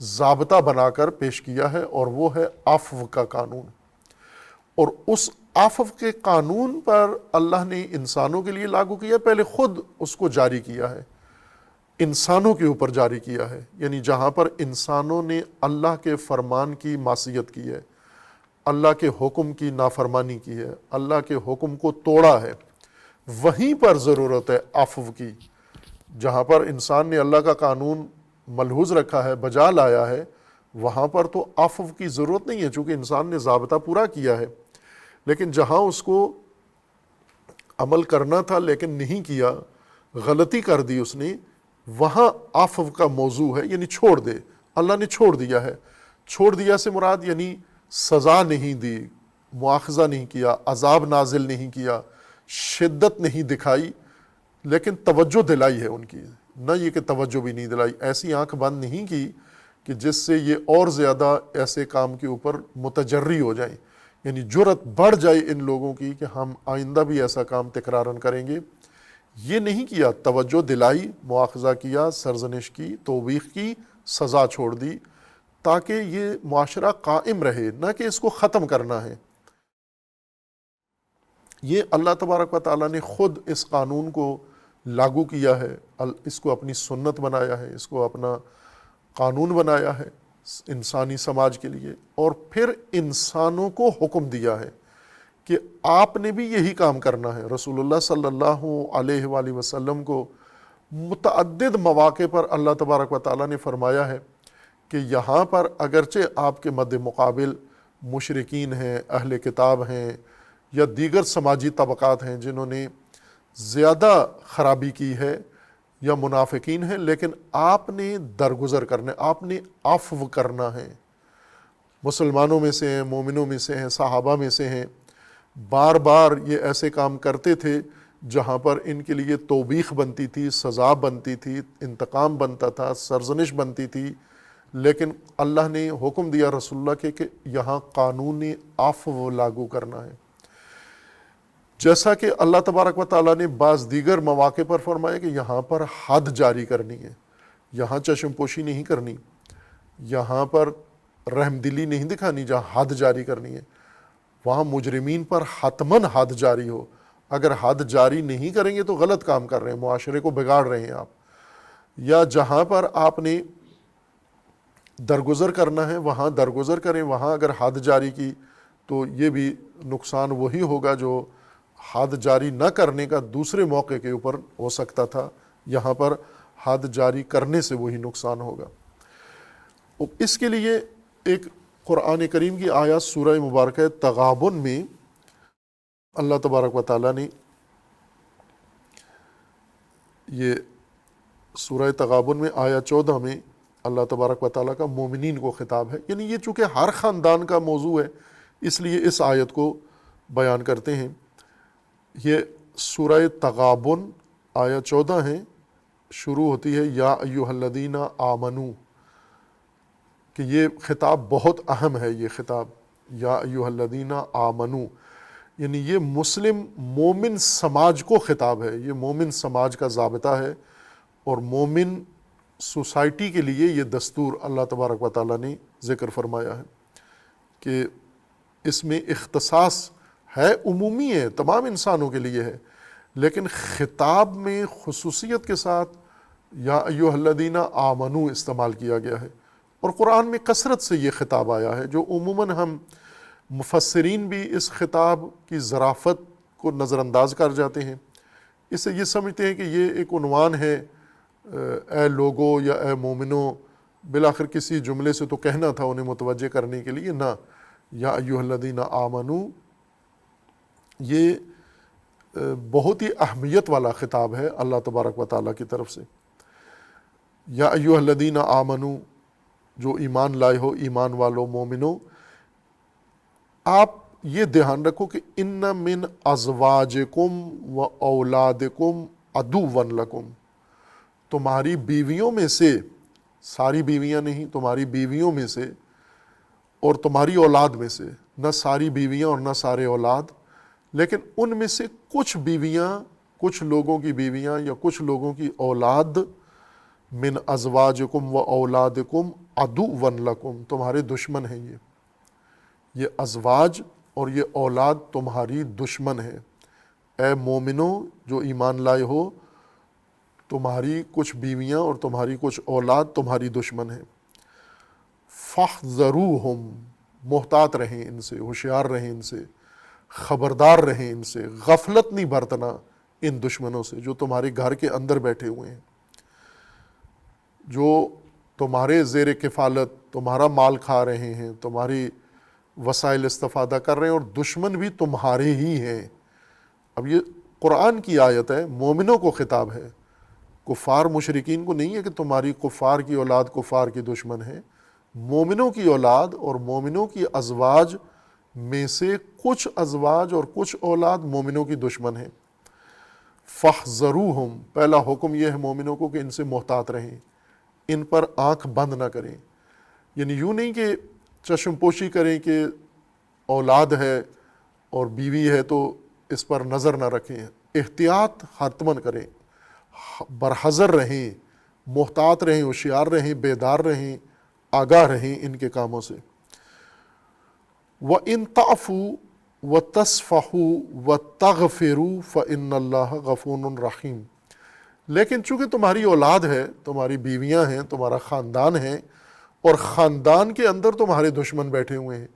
ضابطہ بنا کر پیش کیا ہے، اور وہ ہے عفو کا قانون۔ اور اس عفو کے قانون پر اللہ نے انسانوں کے لیے لاگو کیا، پہلے خود اس کو جاری کیا ہے، انسانوں کے اوپر جاری کیا ہے، یعنی جہاں پر انسانوں نے اللہ کے فرمان کی معصیت کی ہے، اللہ کے حکم کی نافرمانی کی ہے، اللہ کے حکم کو توڑا ہے، وہیں پر ضرورت ہے عفو کی۔ جہاں پر انسان نے اللہ کا قانون ملحوظ رکھا ہے، بجا لایا ہے، وہاں پر تو عفو کی ضرورت نہیں ہے، چونکہ انسان نے ضابطہ پورا کیا ہے۔ لیکن جہاں اس کو عمل کرنا تھا لیکن نہیں کیا، غلطی کر دی اس نے، وہاں عفو کا موضوع ہے، یعنی چھوڑ دے، اللہ نے چھوڑ دیا ہے۔ چھوڑ دیا سے مراد یعنی سزا نہیں دی، مواخذہ نہیں کیا، عذاب نازل نہیں کیا، شدت نہیں دکھائی، لیکن توجہ دلائی ہے ان کی، نہ یہ کہ توجہ بھی نہیں دلائی، ایسی آنکھ بند نہیں کی کہ جس سے یہ اور زیادہ ایسے کام کے اوپر متجری ہو جائیں، یعنی جرأت بڑھ جائے ان لوگوں کی کہ ہم آئندہ بھی ایسا کام تکرارن کریں گے۔ یہ نہیں کیا، توجہ دلائی، مواخذہ کیا، سرزنش کی، توبیخ کی، سزا چھوڑ دی، تاکہ یہ معاشرہ قائم رہے، نہ کہ اس کو ختم کرنا ہے۔ یہ اللہ تبارک و تعالیٰ نے خود اس قانون کو لاگو کیا ہے، اس کو اپنی سنت بنایا ہے، اس کو اپنا قانون بنایا ہے انسانی سماج کے لیے، اور پھر انسانوں کو حکم دیا ہے کہ آپ نے بھی یہی کام کرنا ہے۔ رسول اللہ صلی اللہ علیہ وآلہ وسلم کو متعدد مواقع پر اللہ تبارک و تعالیٰ نے فرمایا ہے کہ یہاں پر اگرچہ آپ کے مد مقابل مشرکین ہیں، اہل کتاب ہیں، یا دیگر سماجی طبقات ہیں جنہوں نے زیادہ خرابی کی ہے، یا منافقین ہیں، لیکن آپ نے درگزر کرنا ہے، آپ نے عفو کرنا ہے۔ مسلمانوں میں سے ہیں، مومنوں میں سے ہیں، صحابہ میں سے ہیں، بار بار یہ ایسے کام کرتے تھے جہاں پر ان کے لیے توبیخ بنتی تھی، سزا بنتی تھی، انتقام بنتا تھا، سرزنش بنتی تھی، لیکن اللہ نے حکم دیا رسول اللہ کے کہ یہاں قانون عفو لاگو کرنا ہے، جیسا کہ اللہ تبارک و تعالیٰ نے بعض دیگر مواقع پر فرمایا کہ یہاں پر حد جاری کرنی ہے، یہاں چشم پوشی نہیں کرنی، یہاں پر رحم دلی نہیں دکھانی، جہاں حد جاری کرنی ہے وہاں مجرمین پر حتماً حد جاری ہو۔ اگر حد جاری نہیں کریں گے تو غلط کام کر رہے ہیں، معاشرے کو بگاڑ رہے ہیں آپ۔ یا جہاں پر آپ نے درگزر کرنا ہے وہاں درگزر کریں، وہاں اگر حد جاری کی تو یہ بھی نقصان وہی ہوگا جو حد جاری نہ کرنے کا دوسرے موقع کے اوپر ہو سکتا تھا، یہاں پر حد جاری کرنے سے وہی نقصان ہوگا۔ اس کے لیے ایک قرآن کریم کی آیت سورہ مبارکہ تغابن میں اللہ تبارک و تعالیٰ نے یہ سورہ تغابن میں آیت 14 میں اللہ تبارک و تعالیٰ کا مومنین کو خطاب ہے، یعنی یہ چونکہ ہر خاندان کا موضوع ہے اس لیے اس آیت کو بیان کرتے ہیں۔ یہ سورہ تغابن آیت 14 ہے، شروع ہوتی ہے یا ایھا الذین آمنو، کہ یہ خطاب بہت اہم ہے، یہ خطاب یا ایھا الذین آمنو یعنی یہ مسلم مومن سماج کو خطاب ہے، یہ مومن سماج کا ضابطہ ہے، اور مومن سوسائٹی کے لیے یہ دستور اللہ تبارک و تعالیٰ نے ذکر فرمایا ہے کہ اس میں اختصاص ہے، عمومی ہے، تمام انسانوں کے لیے ہے، لیکن خطاب میں خصوصیت کے ساتھ یا ایھا الذین آمنو استعمال کیا گیا ہے، اور قرآن میں کثرت سے یہ خطاب آیا ہے جو عموماً ہم مفسرین بھی اس خطاب کی ظرافت کو نظر انداز کر جاتے ہیں، اسے یہ سمجھتے ہیں کہ یہ ایک عنوان ہے، اے لوگو یا اے مومنو، بالآخر کسی جملے سے تو کہنا تھا انہیں متوجہ کرنے کے لیے، نہ، یا ایھا الذین آمنو یہ بہت ہی اہمیت والا خطاب ہے اللہ تبارک و تعالیٰ کی طرف سے۔ یا ایھا الذین آمنو، جو ایمان لائے ہو، ایمان والو، مومنو، آپ یہ دھیان رکھو کہ ان من ازواجکم و اولادکم عدوا لکم، تمہاری بیویوں میں سے، ساری بیویاں نہیں، تمہاری بیویوں میں سے اور تمہاری اولاد میں سے، نہ ساری بیویاں اور نہ سارے اولاد، لیکن ان میں سے کچھ بیویاں، کچھ لوگوں کی بیویاں یا کچھ لوگوں کی اولاد، من ازواجکم و اولادکم عدوا لکم، تمہارے دشمن ہیں، یہ ازواج اور یہ اولاد تمہاری دشمن ہے۔ اے مومنو جو ایمان لائے ہو، تمہاری کچھ بیویاں اور تمہاری کچھ اولاد تمہاری دشمن ہیں، فاحذروہم، محتاط رہیں ان سے، ہوشیار رہیں ان سے، خبردار رہیں ان سے، غفلت نہیں برتنا ان دشمنوں سے جو تمہارے گھر کے اندر بیٹھے ہوئے ہیں، جو تمہارے زیر کفالت تمہارا مال کھا رہے ہیں، تمہاری وسائل استفادہ کر رہے ہیں، اور دشمن بھی تمہارے ہی ہیں۔ اب یہ قرآن کی آیت ہے، مومنوں کو خطاب ہے، کفار مشرکین کو نہیں ہے کہ تمہاری کفار کی اولاد کفار کی دشمن ہے، مومنوں کی اولاد اور مومنوں کی ازواج میں سے کچھ ازواج اور کچھ اولاد مومنوں کی دشمن ہیں۔ فاحذروہم، پہلا حکم یہ ہے مومنوں کو کہ ان سے محتاط رہیں، ان پر آنکھ بند نہ کریں، یعنی یوں نہیں کہ چشم پوشی کریں کہ اولاد ہے اور بیوی ہے تو اس پر نظر نہ رکھیں، احتیاط حتماً کریں، برحذر رہیں، محتاط رہیں، ہوشیار رہیں، بیدار رہیں، آگاہ رہیں ان کے کاموں سے۔ وَإِن تَعْفُوا وَتَصْفَحُوا وَتَغْفِرُوا فَإِنَّ اللَّهَ غَفُورٌ رَحِيمٌ، لیکن چونکہ تمہاری اولاد ہے، تمہاری بیویاں ہیں، تمہارا خاندان ہے، اور خاندان کے اندر تمہارے دشمن بیٹھے ہوئے ہیں،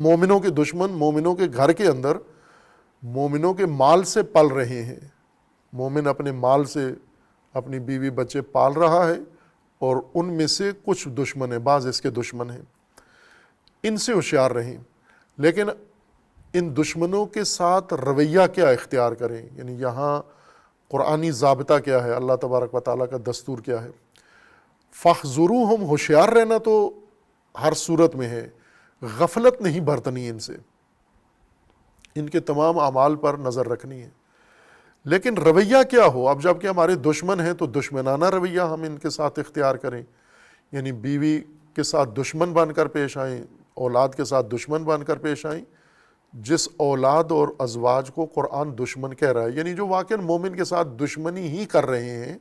مومنوں کے دشمن مومنوں کے گھر کے اندر مومنوں کے مال سے پل رہے ہیں، مومن اپنے مال سے اپنی بیوی بچے پال رہا ہے، اور ان میں سے کچھ دشمن ہیں، بعض اس کے دشمن ہیں، ان سے ہوشیار رہیں، لیکن ان دشمنوں کے ساتھ رویہ کیا اختیار کریں، یعنی یہاں قرآنی ضابطہ کیا ہے، اللہ تبارک و تعالیٰ کا دستور کیا ہے۔ فاحذروہم، ہوشیار رہنا تو ہر صورت میں ہے، غفلت نہیں برتنی ان سے، ان کے تمام اعمال پر نظر رکھنی ہے، لیکن رویہ کیا ہو، اب جب کہ ہمارے دشمن ہیں تو دشمنانہ رویہ ہم ان کے ساتھ اختیار کریں، یعنی بیوی کے ساتھ دشمن بن کر پیش آئیں، اولاد کے ساتھ دشمن بن کر پیش آئیں، جس اولاد اور ازواج کو قرآن دشمن کہہ رہا ہے، یعنی جو واقعاً مومن کے ساتھ دشمنی ہی کر رہے ہیں،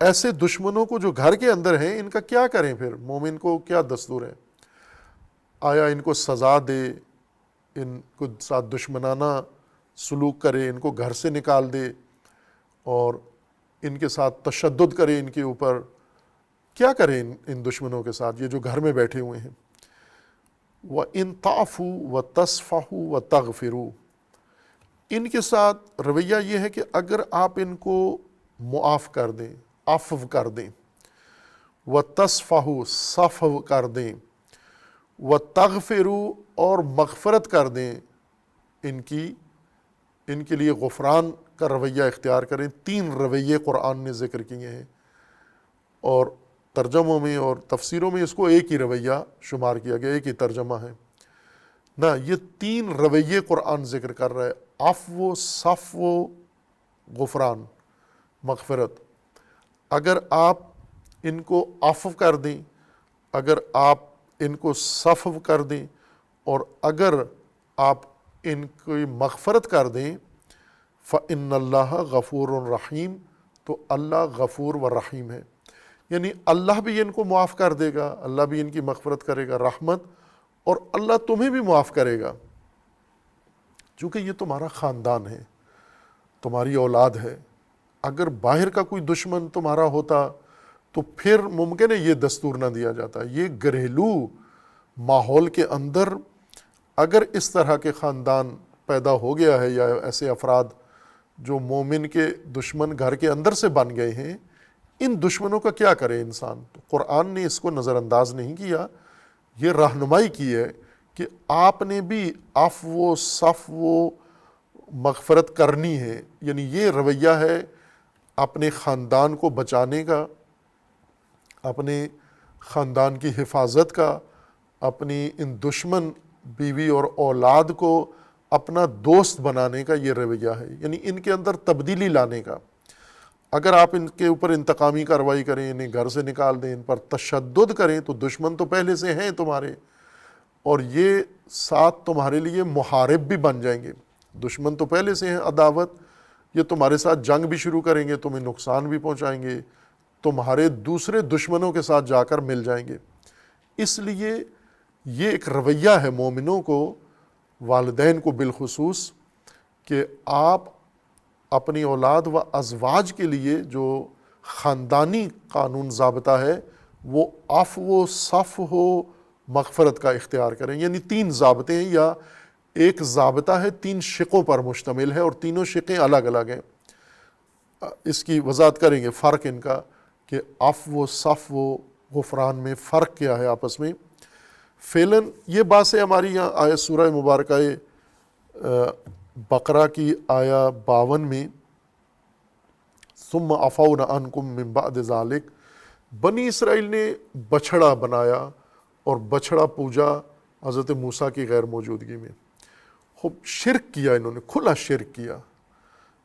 ایسے دشمنوں کو جو گھر کے اندر ہیں ان کا کیا کریں؟ پھر مومن کو کیا دستور ہے؟ آیا ان کو سزا دے، ان کو ساتھ دشمنانہ سلوک کرے، ان کو گھر سے نکال دے اور ان کے ساتھ تشدد کرے، ان کے اوپر کیا کریں ان دشمنوں کے ساتھ، یہ جو گھر میں بیٹھے ہوئے ہیں؟ وَإِن تَعْفُوا وَتَصْفَحُوا وَتَغْفِرُوا، ان کے ساتھ رویہ یہ ہے کہ اگر آپ ان کو معاف کر دیں، عفو کر دیں، وَتَصْفَحُوا صفو کر دیں، وَتَغْفِرُوا اور مغفرت کر دیں، ان کے لیے غفران کا رویہ اختیار کریں۔ 3 رویے قرآن نے ذکر کیے ہیں، اور ترجموں میں اور تفسیروں میں اس کو ایک ہی رویہ شمار کیا گیا، ایک ہی ترجمہ ہے نا۔ یہ 3 رویے قرآن ذکر کر رہا ہے، عفو، صفو، غفران، مغفرت۔ اگر آپ ان کو عفو کر دیں، اگر آپ ان کو صفو کر دیں، اور اگر آپ ان کی مغفرت کر دیں، فَإِنَّ اللَّهَ غَفُورٌ رَحِيمٌ، تو اللہ غفور و رحیم ہے، یعنی اللہ بھی ان کو معاف کر دے گا، اللہ بھی ان کی مغفرت کرے گا، رحمت، اور اللہ تمہیں بھی معاف کرے گا، چونکہ یہ تمہارا خاندان ہے، تمہاری اولاد ہے۔ اگر باہر کا کوئی دشمن تمہارا ہوتا تو پھر ممکن ہے یہ دستور نہ دیا جاتا۔ یہ گھریلو ماحول کے اندر اگر اس طرح کے خاندان پیدا ہو گیا ہے، یا ایسے افراد جو مومن کے دشمن گھر کے اندر سے بن گئے ہیں، ان دشمنوں کا کیا کرے انسان؟ تو قرآن نے اس کو نظر انداز نہیں کیا، یہ رہنمائی کی ہے کہ آپ نے بھی عفو و صفو و مغفرت کرنی ہے، یعنی یہ رویہ ہے اپنے خاندان کو بچانے کا، اپنے خاندان کی حفاظت کا، اپنی ان دشمن بیوی اور اولاد کو اپنا دوست بنانے کا یہ رویہ ہے، یعنی ان کے اندر تبدیلی لانے کا۔ اگر آپ ان کے اوپر انتقامی کارروائی کریں، انہیں گھر سے نکال دیں، ان پر تشدد کریں، تو دشمن تو پہلے سے ہیں تمہارے، اور یہ ساتھ تمہارے لیے محارب بھی بن جائیں گے۔ دشمن تو پہلے سے ہیں، عداوت، یہ تمہارے ساتھ جنگ بھی شروع کریں گے، تمہیں نقصان بھی پہنچائیں گے، تمہارے دوسرے دشمنوں کے ساتھ جا کر مل جائیں گے۔ اس لیے یہ ایک رویہ ہے مومنوں کو، والدین کو بالخصوص، کہ آپ اپنی اولاد و ازواج کے لیے جو خاندانی قانون ضابطہ ہے وہ عفو و صفح و مغفرت کا اختیار کریں، یعنی 3 ضابطے ہیں، یا ایک ضابطہ ہے 3 شقوں پر مشتمل ہے، اور تینوں شقیں الگ الگ ہیں۔ اس کی وضاحت کریں گے، فرق ان کا، کہ عفو و صفو و غفران میں فرق کیا ہے آپس میں۔ فعلاً یہ بات سے ہماری یہاں آیت سورہ مبارکہ بقرہ کی آیا 52 میں، ثم عفونا عنکم من بعد ذلک، بنی اسرائیل نے بچھڑا بنایا اور بچھڑا پوجا حضرت موسیٰ کی غیر موجودگی میں۔ خوب شرک کیا، انہوں نے کھلا شرک کیا۔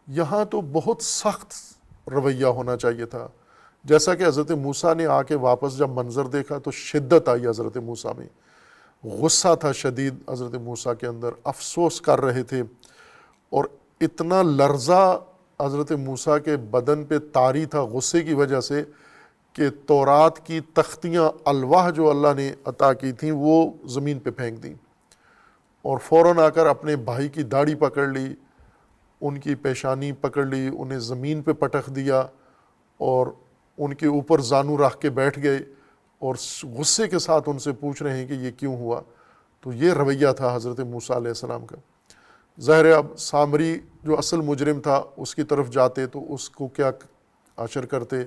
یہاں تو بہت سخت رویہ ہونا چاہیے تھا، جیسا کہ حضرت موسیٰ نے آ کے واپس جب منظر دیکھا تو شدت آئی حضرت موسیٰ میں، غصہ تھا شدید حضرت موسیٰ کے اندر، افسوس کر رہے تھے، اور اتنا لرزہ حضرت موسیٰ کے بدن پہ طاری تھا غصے کی وجہ سے، کہ تورات کی تختیاں الواح جو اللہ نے عطا کی تھیں وہ زمین پہ پھینک دیں، اور فوراً آ کر اپنے بھائی کی داڑھی پکڑ لی، ان کی پیشانی پکڑ لی، انہیں زمین پہ پٹخ دیا، اور ان کے اوپر زانو رکھ کے بیٹھ گئے، اور غصے کے ساتھ ان سے پوچھ رہے ہیں کہ یہ کیوں ہوا۔ تو یہ رویہ تھا حضرت موسیٰ علیہ السلام کا۔ ظاہر ہے اب سامری جو اصل مجرم تھا اس کی طرف جاتے تو اس کو کیا اشر کرتے،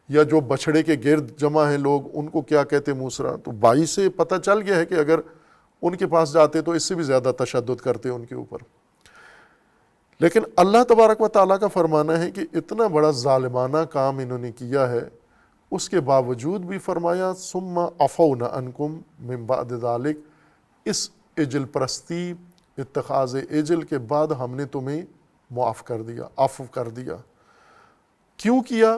یا جو بچھڑے کے گرد جمع ہیں لوگ ان کو کیا کہتے موسیٰ۔ تو بھائی سے پتہ چل گیا ہے کہ اگر ان کے پاس جاتے تو اس سے بھی زیادہ تشدد کرتے ان کے اوپر۔ لیکن اللہ تبارک و تعالیٰ کا فرمانا ہے کہ اتنا بڑا ظالمانہ کام انہوں نے کیا ہے، اس کے باوجود بھی فرمایا ثم عفونا عنکم من بعد ذلک، اس عجل پرستی، اتخاذ عجل کے بعد ہم نے تمہیں معاف کر دیا، عفو کر دیا۔ کیوں کیا؟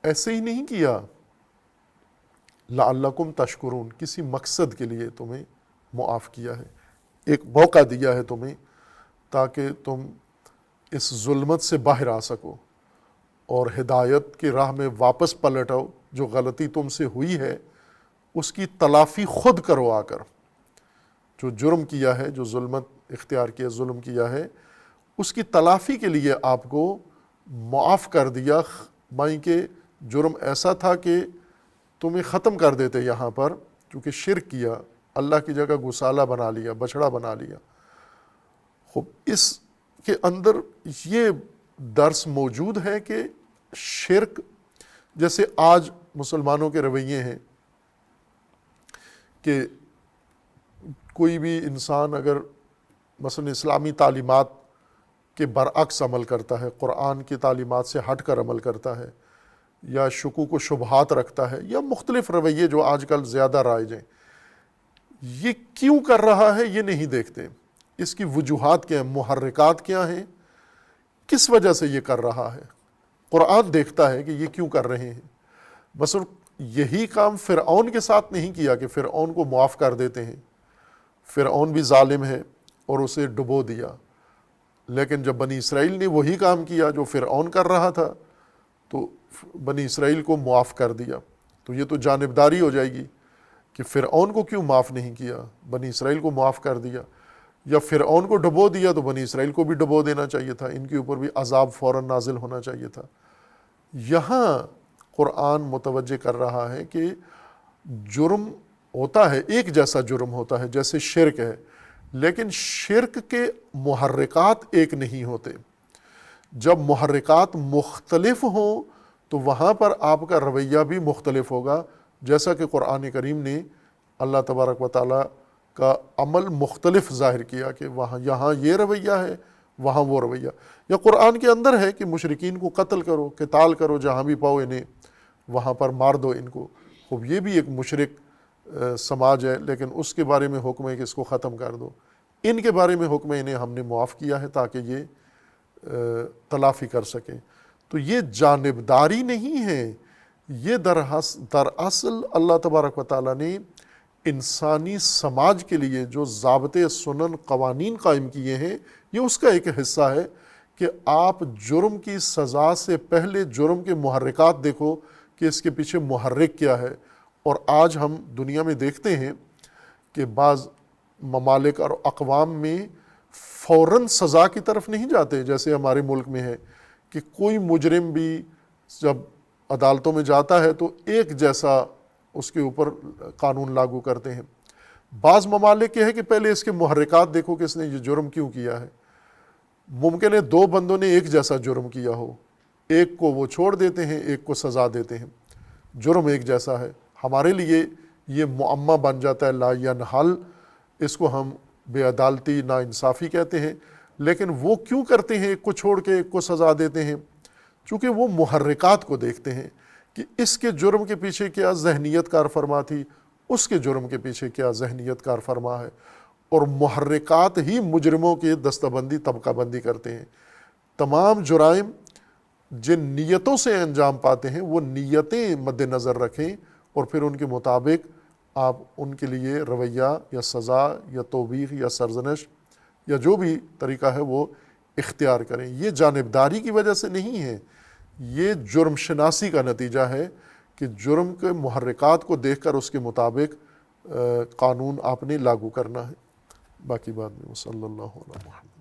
ایسے ہی نہیں کیا، لعلکم تشکرون، کسی مقصد کے لیے تمہیں معاف کیا ہے، ایک موقع دیا ہے تمہیں تاکہ تم اس ظلمت سے باہر آ سکو اور ہدایت کی راہ میں واپس پلٹ آؤ۔ جو غلطی تم سے ہوئی ہے اس کی تلافی خود کرو آ کر، جو جرم کیا ہے، جو ظلمت اختیار کیا، ظلم کیا ہے، اس کی تلافی کے لیے آپ کو معاف کر دیا۔ مائیں کہ جرم ایسا تھا کہ تمہیں ختم کر دیتے یہاں پر، کیونکہ شرک کیا، اللہ کی جگہ گسالہ بنا لیا، بچڑا بنا لیا۔ خب اس کے اندر یہ درس موجود ہے کہ شرک، جیسے آج مسلمانوں کے رویے ہیں کہ کوئی بھی انسان اگر مثلا اسلامی تعلیمات کے برعکس عمل کرتا ہے، قرآن کی تعلیمات سے ہٹ کر عمل کرتا ہے، یا شکوک و شبہات رکھتا ہے، یا مختلف رویے جو آج کل زیادہ رائج ہیں، یہ کیوں کر رہا ہے یہ نہیں دیکھتے، اس کی وجوہات کیا ہیں، محرکات کیا ہیں، کس وجہ سے یہ کر رہا ہے۔ قرآن دیکھتا ہے کہ یہ کیوں کر رہے ہیں۔ بس یہی کام فرعون کے ساتھ نہیں کیا کہ فرعون کو معاف کر دیتے ہیں، فرعون بھی ظالم ہے اور اسے ڈبو دیا، لیکن جب بنی اسرائیل نے وہی کام کیا جو فرعون کر رہا تھا تو بنی اسرائیل کو معاف کر دیا۔ تو یہ تو جانبداری ہو جائے گی کہ فرعون کو کیوں معاف نہیں کیا، بنی اسرائیل کو معاف کر دیا، یا فرعون کو ڈبو دیا تو بنی اسرائیل کو بھی ڈبو دینا چاہیے تھا، ان کے اوپر بھی عذاب فوراً نازل ہونا چاہیے تھا۔ یہاں قرآن متوجہ کر رہا ہے کہ جرم ہوتا ہے، ایک جیسا جرم ہوتا ہے جیسے شرک ہے، لیکن شرک کے محرکات ایک نہیں ہوتے۔ جب محرکات مختلف ہوں تو وہاں پر آپ کا رویہ بھی مختلف ہوگا، جیسا کہ قرآن کریم نے اللہ تبارک و تعالیٰ کا عمل مختلف ظاہر کیا کہ وہاں یہاں یہ رویہ ہے، وہاں وہ رویہ، یا قرآن کے اندر ہے کہ مشرکین کو قتل کرو، قتال کرو، جہاں بھی پاؤ انہیں وہاں پر مار دو ان کو۔ خوب یہ بھی ایک مشرک سماج ہے، لیکن اس کے بارے میں حکم ہے کہ اس کو ختم کر دو۔ ان کے بارے میں حکم ہے انہیں ہم نے معاف کیا ہے تاکہ یہ تلافی کر سکیں۔ تو یہ جانبداری نہیں ہے، یہ دراصل اللہ تبارک و تعالیٰ نے انسانی سماج کے لیے جو ضابطے، سنن، قوانین قائم کیے ہیں، یہ اس کا ایک حصہ ہے کہ آپ جرم کی سزا سے پہلے جرم کے محرکات دیکھو کہ اس کے پیچھے محرک کیا ہے۔ اور آج ہم دنیا میں دیکھتے ہیں کہ بعض ممالک اور اقوام میں فوراً سزا کی طرف نہیں جاتے، جیسے ہمارے ملک میں ہے کہ کوئی مجرم بھی جب عدالتوں میں جاتا ہے تو ایک جیسا اس کے اوپر قانون لاگو کرتے ہیں۔ بعض ممالک یہ ہے کہ پہلے اس کے محرکات دیکھو کہ اس نے یہ جرم کیوں کیا ہے۔ ممکن ہے دو بندوں نے ایک جیسا جرم کیا ہو، ایک کو وہ چھوڑ دیتے ہیں، ایک کو سزا دیتے ہیں، جرم ایک جیسا ہے۔ ہمارے لیے یہ معمہ بن جاتا ہے لا ینحل، اس کو ہم بے عدالتی، ناانصافی کہتے ہیں۔ لیکن وہ کیوں کرتے ہیں، ایک کو چھوڑ کے ایک کو سزا دیتے ہیں؟ چونکہ وہ محرکات کو دیکھتے ہیں کہ اس کے جرم کے پیچھے کیا ذہنیت کار فرما تھی، اس کے جرم کے پیچھے کیا ذہنیت کار فرما ہے، اور محرکات ہی مجرموں کی دستہ بندی، طبقہ بندی کرتے ہیں۔ تمام جرائم جن نیتوں سے انجام پاتے ہیں وہ نیتیں مد نظر رکھیں اور پھر ان کے مطابق آپ ان کے لیے رویہ یا سزا یا توبیخ یا سرزنش یا جو بھی طریقہ ہے وہ اختیار کریں۔ یہ جانبداری کی وجہ سے نہیں ہے، یہ جرم شناسی کا نتیجہ ہے کہ جرم کے محرکات کو دیکھ کر اس کے مطابق قانون آپ نے لاگو کرنا ہے۔ باقی بات میں صلی اللہ علیہ وسلم۔